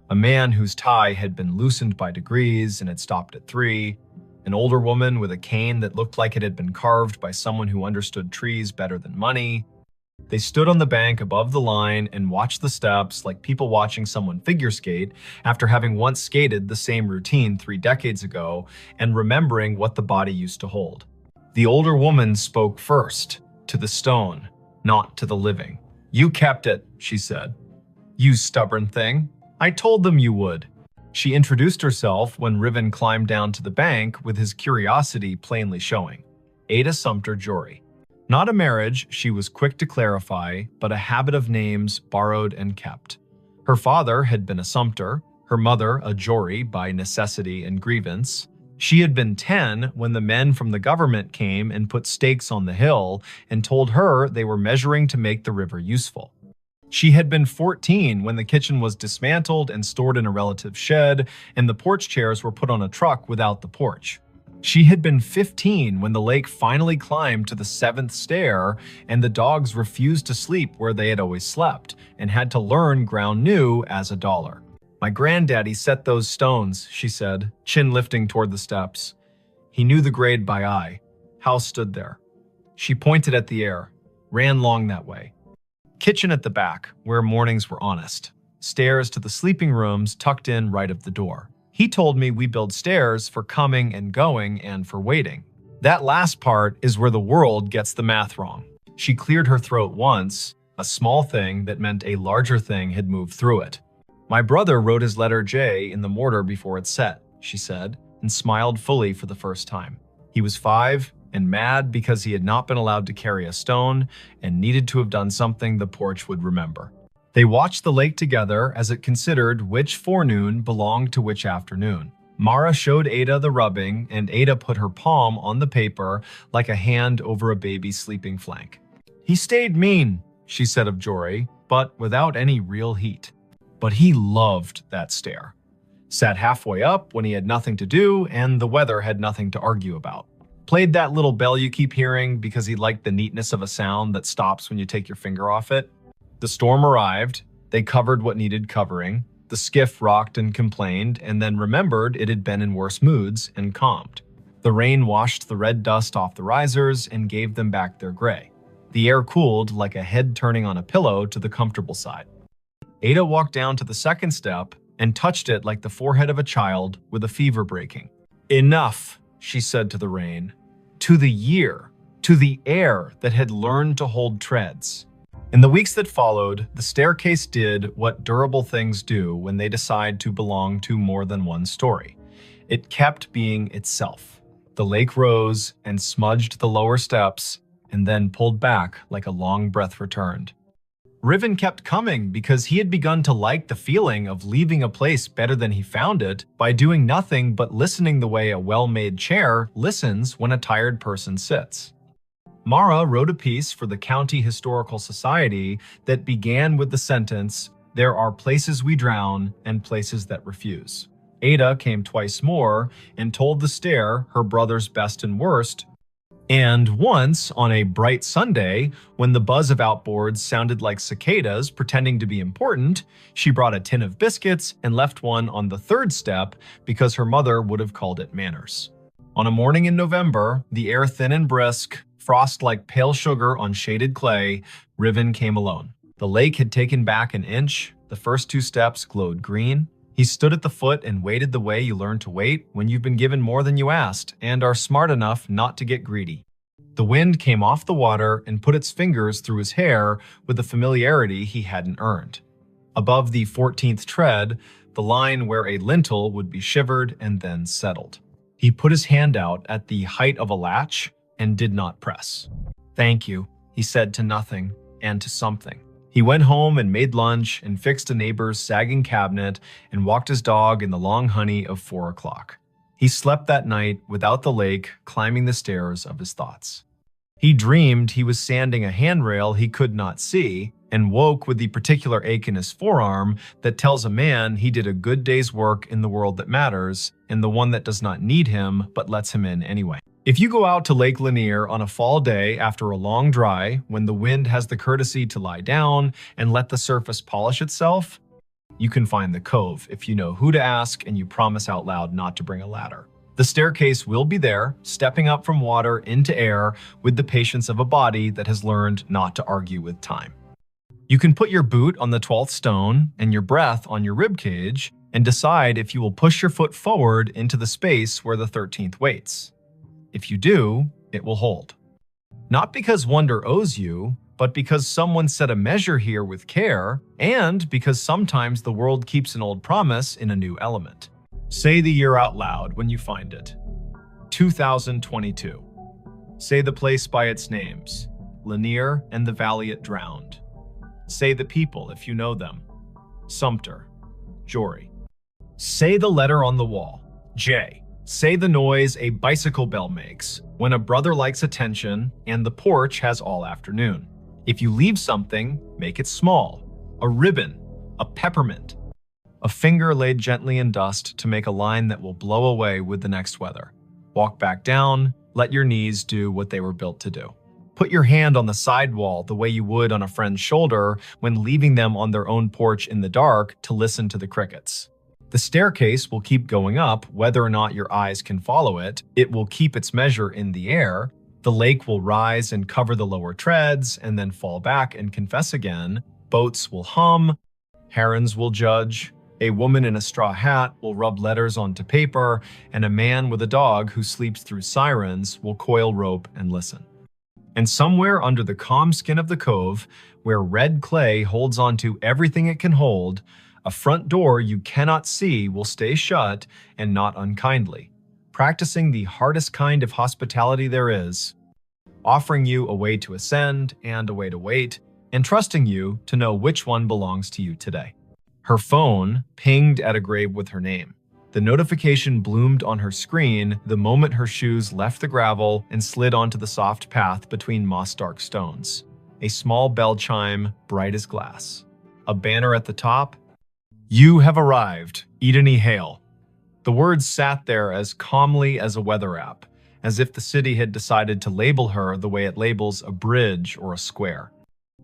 A man whose tie had been loosened by degrees and had stopped at 3. An older woman with a cane that looked like it had been carved by someone who understood trees better than money. They stood on the bank above the line and watched the steps like people watching someone figure skate after having once skated the same routine 3 decades ago and remembering what the body used to hold. The older woman spoke first, to the stone, not to the living. "You kept it," she said. "You stubborn thing. I told them you would." She introduced herself when Riven climbed down to the bank with his curiosity plainly showing. Ada Sumter Jory. Not a marriage, she was quick to clarify, but a habit of names borrowed and kept. Her father had been a Sumter, her mother a Jory by necessity and grievance. She had been 10 when the men from the government came and put stakes on the hill and told her they were measuring to make the river useful. She had been 14 when the kitchen was dismantled and stored in a relative's shed, and the porch chairs were put on a truck without the porch. She had been 15 when the lake finally climbed to the 7th stair and the dogs refused to sleep where they had always slept and had to learn ground new as $1. "My granddaddy set those stones," she said, chin lifting toward the steps. He knew the grade by eye. House stood there. She pointed at the air, ran long that way. Kitchen at the back, where mornings were honest. Stairs to the sleeping rooms tucked in right of the door. He told me we build stairs for coming and going and for waiting. That last part is where the world gets the math wrong. She cleared her throat once, a small thing that meant a larger thing had moved through it. "My brother wrote his letter J in the mortar before it set," she said, and smiled fully for the first time. He was 5 and mad because he had not been allowed to carry a stone and needed to have done something the porch would remember. They watched the lake together as it considered which forenoon belonged to which afternoon. Mara showed Ada the rubbing, and Ada put her palm on the paper like a hand over a baby's sleeping flank. "He stayed mean," she said of Jory, but without any real heat. But he loved that stair. Sat halfway up when he had nothing to do and the weather had nothing to argue about. Played that little bell you keep hearing because he liked the neatness of a sound that stops when you take your finger off it. The storm arrived, they covered what needed covering, the skiff rocked and complained, and then remembered it had been in worse moods and calmed. The rain washed the red dust off the risers and gave them back their gray. The air cooled like a head turning on a pillow to the comfortable side. Ada walked down to the second step and touched it like the forehead of a child with a fever breaking. "Enough," she said to the rain, to the year, to the air that had learned to hold treads. In the weeks that followed, the staircase did what durable things do when they decide to belong to more than one story. It kept being itself. The lake rose and smudged the lower steps and then pulled back like a long breath returned. Riven kept coming because he had begun to like the feeling of leaving a place better than he found it by doing nothing but listening the way a well-made chair listens when a tired person sits. Mara wrote a piece for the County Historical Society that began with the sentence, "There are places we drown and places that refuse." Ada came twice more and told the stair her brother's best and worst. And once, on a bright Sunday, when the buzz of outboards sounded like cicadas pretending to be important, she brought a tin of biscuits and left one on the 3rd step because her mother would have called it manners. On a morning in November, the air thin and brisk, frost like pale sugar on shaded clay, Riven came alone. The lake had taken back an inch, the first 2 steps glowed green. He stood at the foot and waited the way you learn to wait when you've been given more than you asked and are smart enough not to get greedy. The wind came off the water and put its fingers through his hair with a familiarity he hadn't earned. Above the 14th tread, the line where a lintel would be shivered and then settled. He put his hand out at the height of a latch and did not press. "Thank you," he said to nothing and to something. He went home and made lunch and fixed a neighbor's sagging cabinet and walked his dog in the long honey of 4 o'clock. He slept that night without the lake climbing the stairs of his thoughts. He dreamed he was sanding a handrail he could not see and woke with the particular ache in his forearm that tells a man he did a good day's work in the world that matters and the one that does not need him but lets him in anyway. If you go out to Lake Lanier on a fall day after a long dry, when the wind has the courtesy to lie down and let the surface polish itself, you can find the cove if you know who to ask and you promise out loud not to bring a ladder. The staircase will be there, stepping up from water into air with the patience of a body that has learned not to argue with time. You can put your boot on the 12th stone and your breath on your rib cage and decide if you will push your foot forward into the space where the 13th waits. If you do, it will hold. Not because wonder owes you, but because someone set a measure here with care, and because sometimes the world keeps an old promise in a new element. Say the year out loud when you find it. 2022. Say the place by its names, Lanier and the valley it drowned. Say the people if you know them, Sumter, Jory. Say the letter on the wall, J. Say the noise a bicycle bell makes when a brother likes attention and the porch has all afternoon. If you leave something, make it small, a ribbon, a peppermint. A finger laid gently in dust to make a line that will blow away with the next weather. Walk back down, let your knees do what they were built to do. Put your hand on the sidewall the way you would on a friend's shoulder when leaving them on their own porch in the dark to listen to the crickets. The staircase will keep going up whether or not your eyes can follow it. It will keep its measure in the air. The lake will rise and cover the lower treads and then fall back and confess again. Boats will hum. Herons will judge. A woman in a straw hat will rub letters onto paper, and a man with a dog who sleeps through sirens will coil rope and listen. And somewhere under the calm skin of the cove, where red clay holds onto everything it can hold, a front door you cannot see will stay shut and not unkindly, practicing the hardest kind of hospitality there is, offering you a way to ascend and a way to wait, and trusting you to know which one belongs to you today. Her phone pinged at a grave with her name. The notification bloomed on her screen the moment her shoes left the gravel and slid onto the soft path between moss-dark stones. A small bell chime, bright as glass. A banner at the top. You have arrived, Eden E. Hale. The words sat there as calmly as a weather app, as if the city had decided to label her the way it labels a bridge or a square.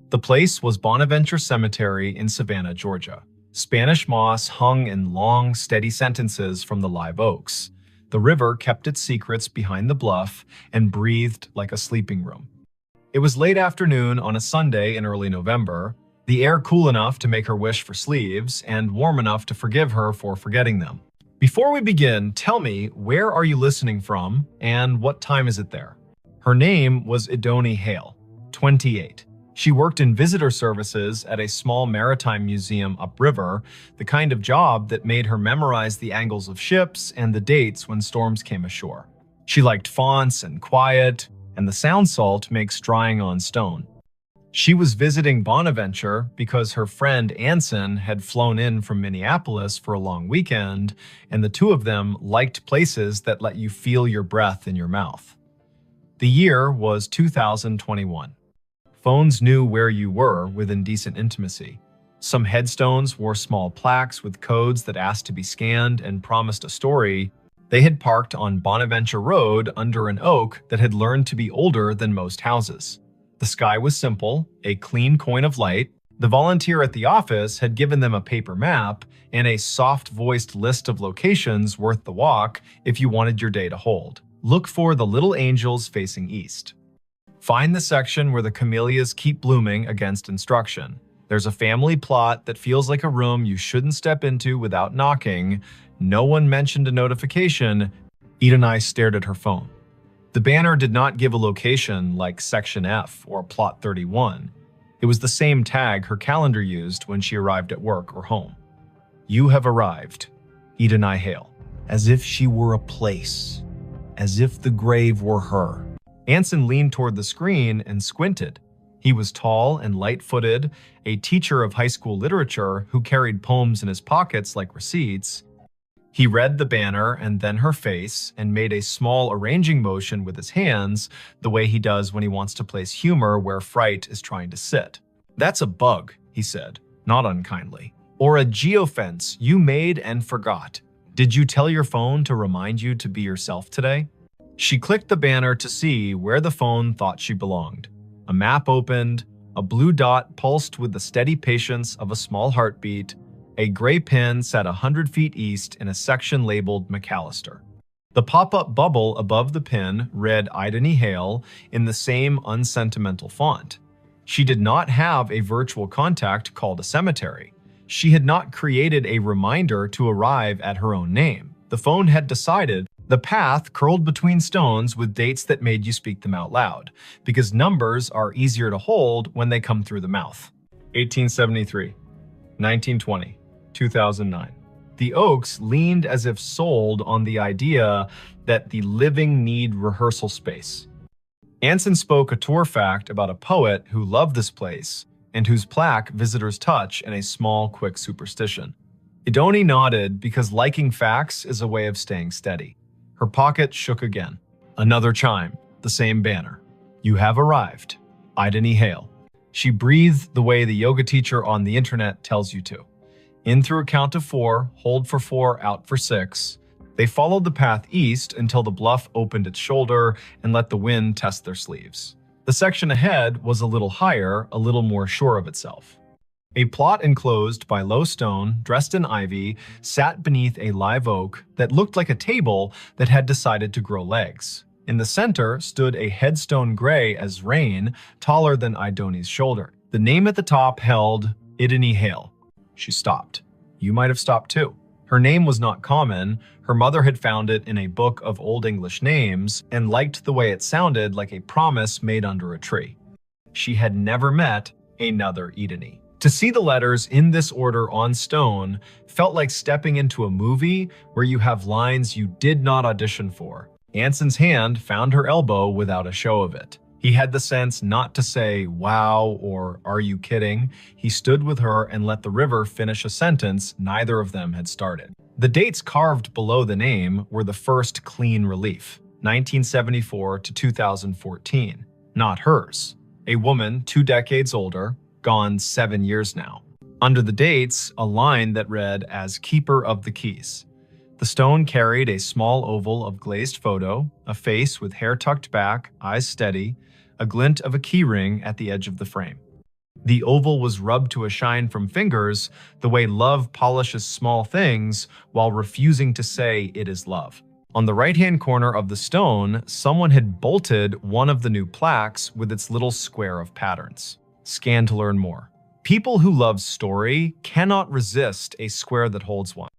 The place was Bonaventure Cemetery in Savannah, Georgia. Spanish moss hung in long, steady sentences from the live oaks. The river kept its secrets behind the bluff and breathed like a sleeping room. It was late afternoon on a Sunday in early November, the air cool enough to make her wish for sleeves and warm enough to forgive her for forgetting them. Before we begin, tell me, where are you listening from and what time is it there? Her name was Idoni Hale, 28. She worked in visitor services at a small maritime museum upriver, the kind of job that made her memorize the angles of ships and the dates when storms came ashore. She liked fonts and quiet, and the sound salt makes drying on stone. She was visiting Bonaventure because her friend Anson had flown in from Minneapolis for a long weekend, and the two of them liked places that let you feel your breath in your mouth. The year was 2021. Phones knew where you were within decent intimacy. Some headstones wore small plaques with codes that asked to be scanned and promised a story. They had parked on Bonaventure Road under an oak that had learned to be older than most houses. The sky was simple, a clean coin of light. The volunteer at the office had given them a paper map and a soft-voiced list of locations worth the walk if you wanted your day to hold. Look for the little angels facing east. Find the section where the camellias keep blooming against instruction. There's a family plot that feels like a room you shouldn't step into without knocking. No one mentioned a notification. Idoni stared at her phone. The banner did not give a location like Section F or Plot 31. It was the same tag her calendar used when she arrived at work or home. You have arrived, Idoni Hale. As if she were a place. As if the grave were her. Anson leaned toward the screen and squinted. He was tall and light-footed, a teacher of high school literature who carried poems in his pockets like receipts. He read the banner and then her face and made a small arranging motion with his hands, the way he does when he wants to place humor where fright is trying to sit. That's a bug, he said, not unkindly. Or a geofence you made and forgot. Did you tell your phone to remind you to be yourself today? She clicked the banner to see where the phone thought she belonged. A map opened, a blue dot pulsed with the steady patience of a small heartbeat. A gray pin sat 100 feet east in a section labeled McAllister. The pop-up bubble above the pin read Idany Hale in the same unsentimental font. She did not have a virtual contact called a cemetery. She had not created a reminder to arrive at her own name. The phone had decided the path curled between stones with dates that made you speak them out loud, because numbers are easier to hold when they come through the mouth. 1873, 1920, 2009. The Oaks leaned as if sold on the idea that the living need rehearsal space. Anson spoke a tour fact about a poet who loved this place and whose plaque visitors touch in a small, quick superstition. Idoni nodded because liking facts is a way of staying steady. Her pocket shook again. Another chime, the same banner. You have arrived. Idany Hale. She breathed the way the yoga teacher on the internet tells you to. In through a count of 4, hold for 4, out for 6. They followed the path east until the bluff opened its shoulder and let the wind test their sleeves. The section ahead was a little higher, a little more sure of itself. A plot enclosed by low stone, dressed in ivy, sat beneath a live oak that looked like a table that had decided to grow legs. In the center stood a headstone gray as rain, taller than Idoni's shoulder. The name at the top held Idany Hale. She stopped. You might have stopped too. Her name was not common. Her mother had found it in a book of Old English names and liked the way it sounded like a promise made under a tree. She had never met another Idany. To see the letters in this order on stone felt like stepping into a movie where you have lines you did not audition for. Anson's hand found her elbow without a show of it. He had the sense not to say, wow, or are you kidding? He stood with her and let the river finish a sentence neither of them had started. The dates carved below the name were the first clean relief, 1974 to 2014, not hers. A woman 2 decades older, gone 7 years now. Under the dates, a line that read as Keeper of the Keys. The stone carried a small oval of glazed photo, a face with hair tucked back, eyes steady, a glint of a keyring at the edge of the frame. The oval was rubbed to a shine from fingers, the way love polishes small things while refusing to say it is love. On the right-hand corner of the stone, someone had bolted one of the new plaques with its little square of patterns. Scan to learn more. People who love story cannot resist a square that holds one.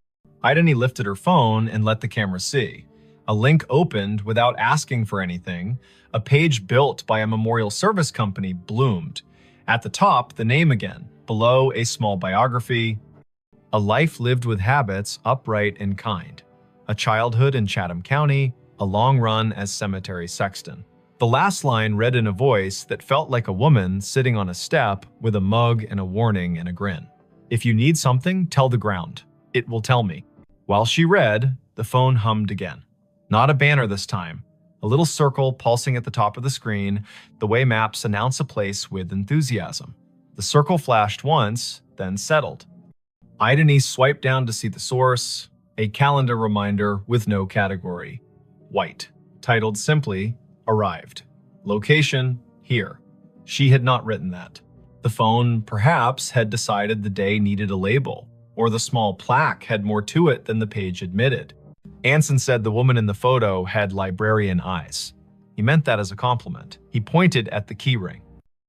Idany lifted her phone and let the camera see. A link opened without asking for anything. A page built by a memorial service company bloomed. At the top, the name again. Below, a small biography. A life lived with habits, upright and kind. A childhood in Chatham County. A long run as cemetery sexton. The last line read in a voice that felt like a woman sitting on a step with a mug and a warning and a grin. If you need something, tell the ground. It will tell me. While she read, the phone hummed again. Not a banner this time. A little circle pulsing at the top of the screen, the way maps announce a place with enthusiasm. The circle flashed once, then settled. Idany swiped down to see the source, a calendar reminder with no category. White, titled simply, Arrived. Location, here. She had not written that. The phone, perhaps, had decided the day needed a label, or the small plaque had more to it than the page admitted. Anson said the woman in the photo had librarian eyes. He meant that as a compliment. He pointed at the keyring.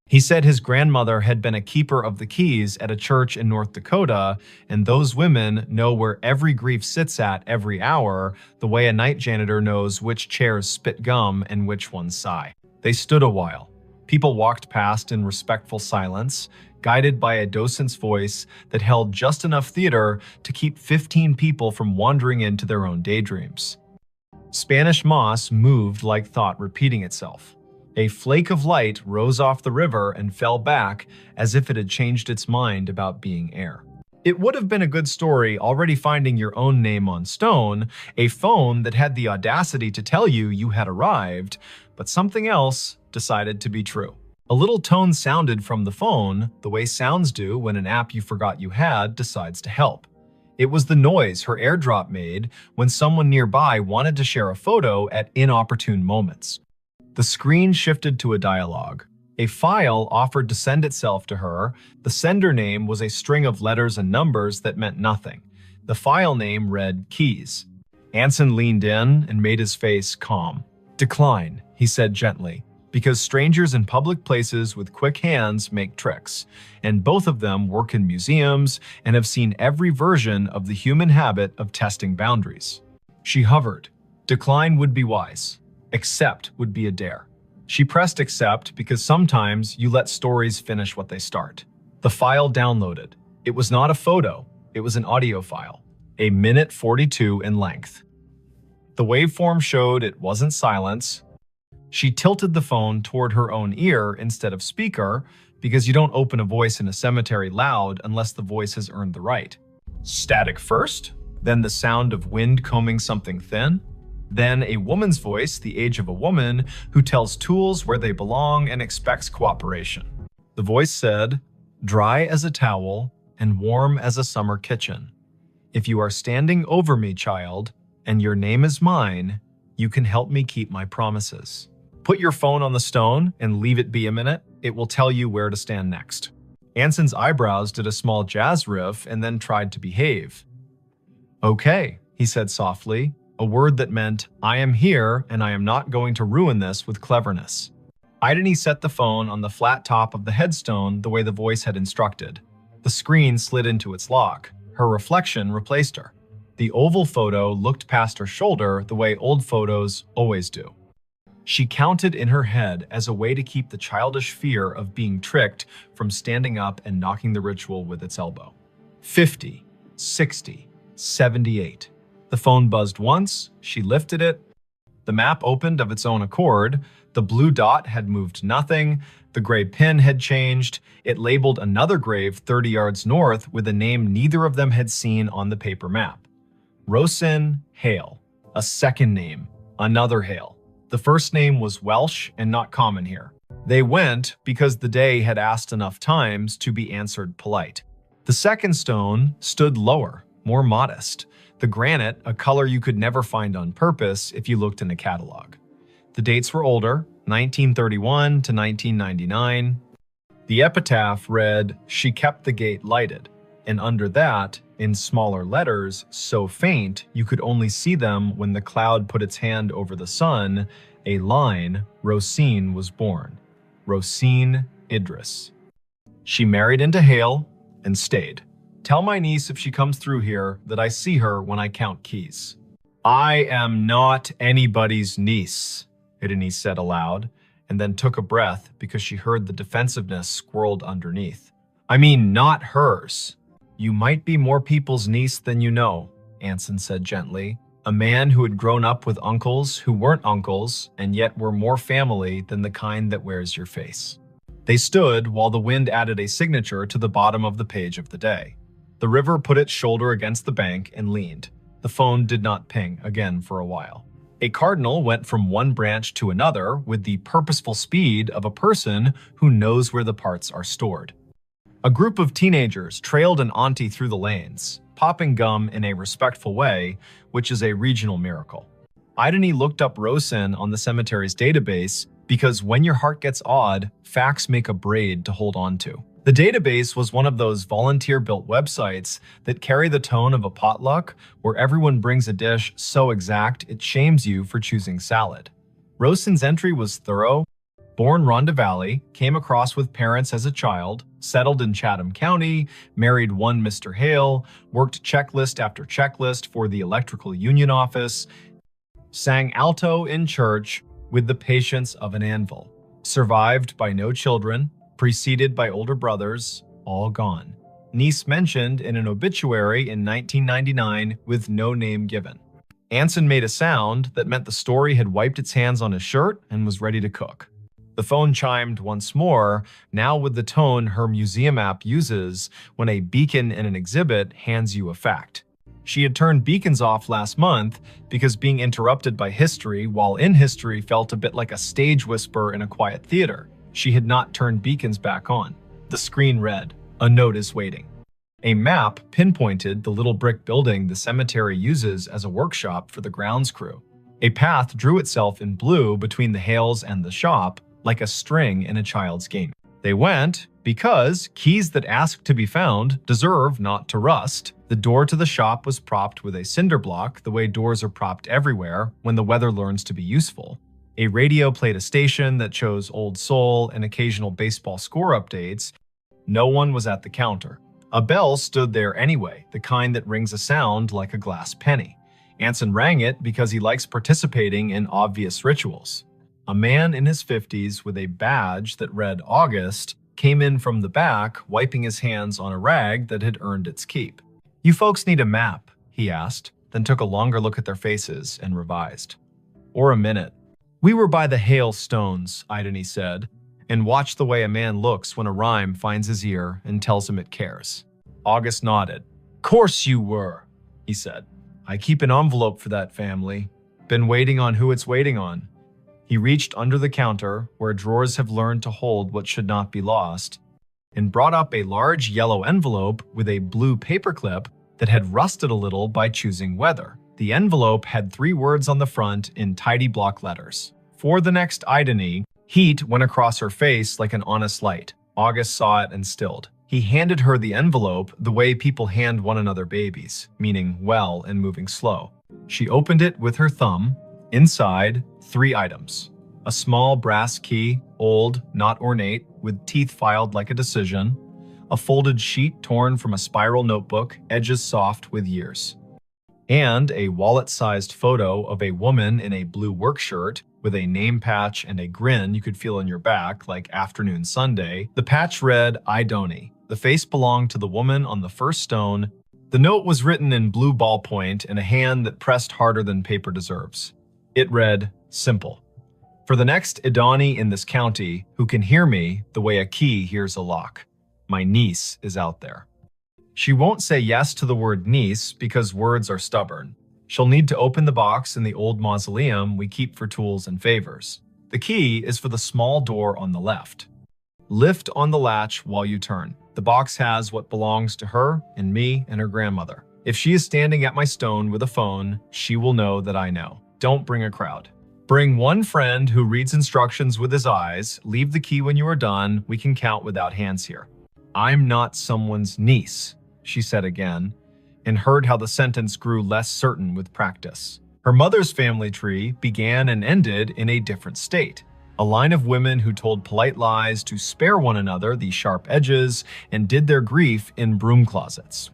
He said his grandmother had been a keeper of the keys at a church in North Dakota, and those women know where every grief sits at every hour, the way a night janitor knows which chairs spit gum and which ones sigh. They stood a while. People walked past in respectful silence, guided by a docent's voice that held just enough theater to keep 15 people from wandering into their own daydreams. Spanish moss moved like thought repeating itself. A flake of light rose off the river and fell back as if it had changed its mind about being air. It would have been a good story already finding your own name on stone, a phone that had the audacity to tell you you had arrived, but something else decided to be true. A little tone sounded from the phone, the way sounds do when an app you forgot you had decides to help. It was the noise her AirDrop made when someone nearby wanted to share a photo at inopportune moments. The screen shifted to a dialogue. A file offered to send itself to her. The sender name was a string of letters and numbers that meant nothing. The file name read Keys. Anson leaned in and made his face calm. "Decline," he said gently, "because strangers in public places with quick hands make tricks, and both of them work in museums and have seen every version of the human habit of testing boundaries." She hovered. Decline would be wise. Accept would be a dare. She pressed accept because sometimes you let stories finish what they start. The file downloaded. It was not a photo, it was an audio file, a minute 42 in length. The waveform showed it wasn't silence. She tilted the phone toward her own ear instead of speaker because you don't open a voice in a cemetery loud unless the voice has earned the right. Static first, then the sound of wind combing something thin, then a woman's voice, the age of a woman, who tells tools where they belong and expects cooperation. The voice said, "Dry as a towel and warm as a summer kitchen. If you are standing over me, child, and your name is mine, you can help me keep my promises. Put your phone on the stone and leave it be a minute. It will tell you where to stand next." Anson's eyebrows did a small jazz riff and then tried to behave. "Okay," he said softly, a word that meant, "I am here and I am not going to ruin this with cleverness." Idani set the phone on the flat top of the headstone the way the voice had instructed. The screen slid into its lock. Her reflection replaced her. The oval photo looked past her shoulder the way old photos always do. She counted in her head as a way to keep the childish fear of being tricked from standing up and knocking the ritual with its elbow. 50, 60, 78. The phone buzzed once, she lifted it. The map opened of its own accord. The blue dot had moved nothing. The gray pin had changed. It labeled another grave 30 yards north with a name neither of them had seen on the paper map. Rosin Hale. A second name. Another Hale. The first name was Welsh and not common here. They went because the day had asked enough times to be answered polite. The second stone stood lower, more modest. The granite, a color you could never find on purpose if you looked in a catalog. The dates were older, 1931 to 1999. The epitaph read, "She kept the gate lighted," and under that, in smaller letters, so faint you could only see them when the cloud put its hand over the sun, a line, Rosine was born. Rosine Idris. She married into Hale and stayed. Tell my niece if she comes through here that I see her when I count keys. I am not anybody's niece, Idani said aloud, and then took a breath because she heard the defensiveness squirreled underneath. I mean, not hers. You might be more people's niece than you know, Anson said gently, a man who had grown up with uncles who weren't uncles and yet were more family than the kind that wears your face. They stood while the wind added a signature to the bottom of the page of the day. The river put its shoulder against the bank and leaned. The phone did not ping again for a while. A cardinal went from one branch to another with the purposeful speed of a person who knows where the parts are stored. A group of teenagers trailed an auntie through the lanes, popping gum in a respectful way, which is a regional miracle. Idani looked up Rosin on the cemetery's database because when your heart gets odd, facts make a braid to hold on to. The database was one of those volunteer-built websites that carry the tone of a potluck where everyone brings a dish so exact it shames you for choosing salad. Rosin's entry was thorough. Born Rhonda Valley, came across with parents as a child, settled in Chatham County, married one Mr. Hale, worked checklist after checklist for the electrical union office, sang alto in church with the patience of an anvil, survived by no children, preceded by older brothers, all gone. Niece mentioned in an obituary in 1999 with no name given. Anson made a sound that meant the story had wiped its hands on his shirt and was ready to cook. The phone chimed once more, now with the tone her museum app uses when a beacon in an exhibit hands you a fact. She had turned beacons off last month because being interrupted by history while in history felt a bit like a stage whisper in a quiet theater. She had not turned beacons back on. The screen read, "A note is waiting." A map pinpointed the little brick building the cemetery uses as a workshop for the grounds crew. A path drew itself in blue between the Hales and the shop, like a string in a child's game. They went, Because keys that ask to be found deserve not to rust, the door to the shop was propped with a cinder block the way doors are propped everywhere when the weather learns to be useful. A radio played a station that chose old soul and occasional baseball score updates. No one was at the counter. A bell stood there anyway, the kind that rings a sound like a glass penny. Anson rang it because he likes participating in obvious rituals. A man in his 50s with a badge that read August came in from the back, wiping his hands on a rag that had earned its keep. "You folks need a map?" he asked, then took a longer look at their faces and revised. "Or a minute." "We were by the hailstones," Idony said, and watched the way a man looks when a rhyme finds his ear and tells him it cares. August nodded. "Course you were," he said. "I keep an envelope for that family. Been waiting on who it's waiting on." He reached under the counter, where drawers have learned to hold what should not be lost, and brought up a large yellow envelope with a blue paperclip that had rusted a little by choosing weather. The envelope had 3 words on the front in tidy block letters. For the next Idony, heat went across her face like an honest light. August saw it and stilled. He handed her the envelope the way people hand one another babies, meaning well and moving slow. She opened it with her thumb. Inside, 3 items. A small brass key, old, not ornate, with teeth filed like a decision. A folded sheet torn from a spiral notebook, edges soft with years. And a wallet-sized photo of a woman in a blue work shirt with a name patch and a grin you could feel on your back like afternoon Sunday. The patch read, "Idony." The face belonged to the woman on the first stone. The note was written in blue ballpoint in a hand that pressed harder than paper deserves. It read, "Simple. For the next Idony in this county who can hear me the way a key hears a lock. My niece is out there." She won't say yes to the word niece because words are stubborn. She'll need to open the box in the old mausoleum we keep for tools and favors. The key is for the small door on the left. Lift on the latch while you turn. The box has what belongs to her and me and her grandmother. If she is standing at my stone with a phone, she will know that I know. Don't bring a crowd. Bring one friend who reads instructions with his eyes. Leave the key when you are done. We can count without hands here. "I'm not someone's niece," she said again, and heard how the sentence grew less certain with practice. Her mother's family tree began and ended in a different state. A line of women who told polite lies to spare one another the sharp edges and did their grief in broom closets.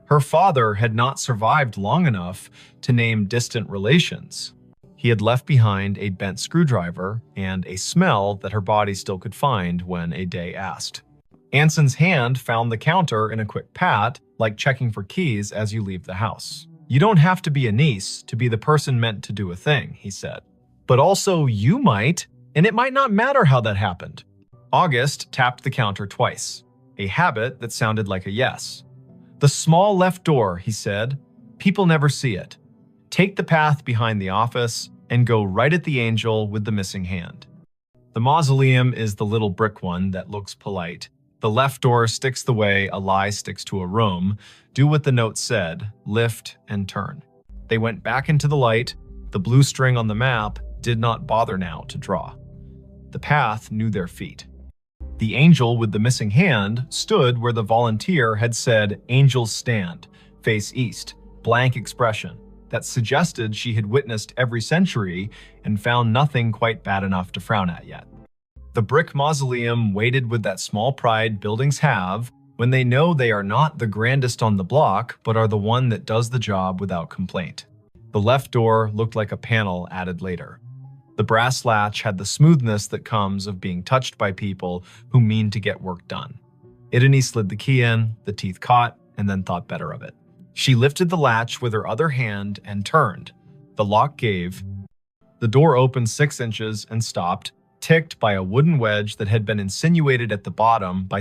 Her father had not survived long enough to name distant relations. He had left behind a bent screwdriver and a smell that her body still could find when a day asked. Anson's hand found the counter in a quick pat, like checking for keys as you leave the house. "You don't have to be a niece to be the person meant to do a thing," he said. "But also you might, and it might not matter how that happened." August tapped the counter twice, a habit that sounded like a yes. "The small left door," he said. "People never see it. Take the path behind the office and go right at the angel with the missing hand." The mausoleum is the little brick one that looks polite. The left door sticks the way a lie sticks to a room. Do what the note said, lift and turn. They went back into the light. The blue string on the map did not bother now to draw. The path knew their feet. The angel with the missing hand stood where the volunteer had said, "Angels stand, face east," blank expression that suggested she had witnessed every century and found nothing quite bad enough to frown at yet. The brick mausoleum waited with that small pride buildings have when they know they are not the grandest on the block, but are the one that does the job without complaint. The left door looked like a panel added later. The brass latch had the smoothness that comes of being touched by people who mean to get work done. Idony slid the key in, the teeth caught, and then thought better of it. She lifted the latch with her other hand and turned. The lock gave. The door opened 6 inches and stopped, ticked by a wooden wedge that had been insinuated at the bottom by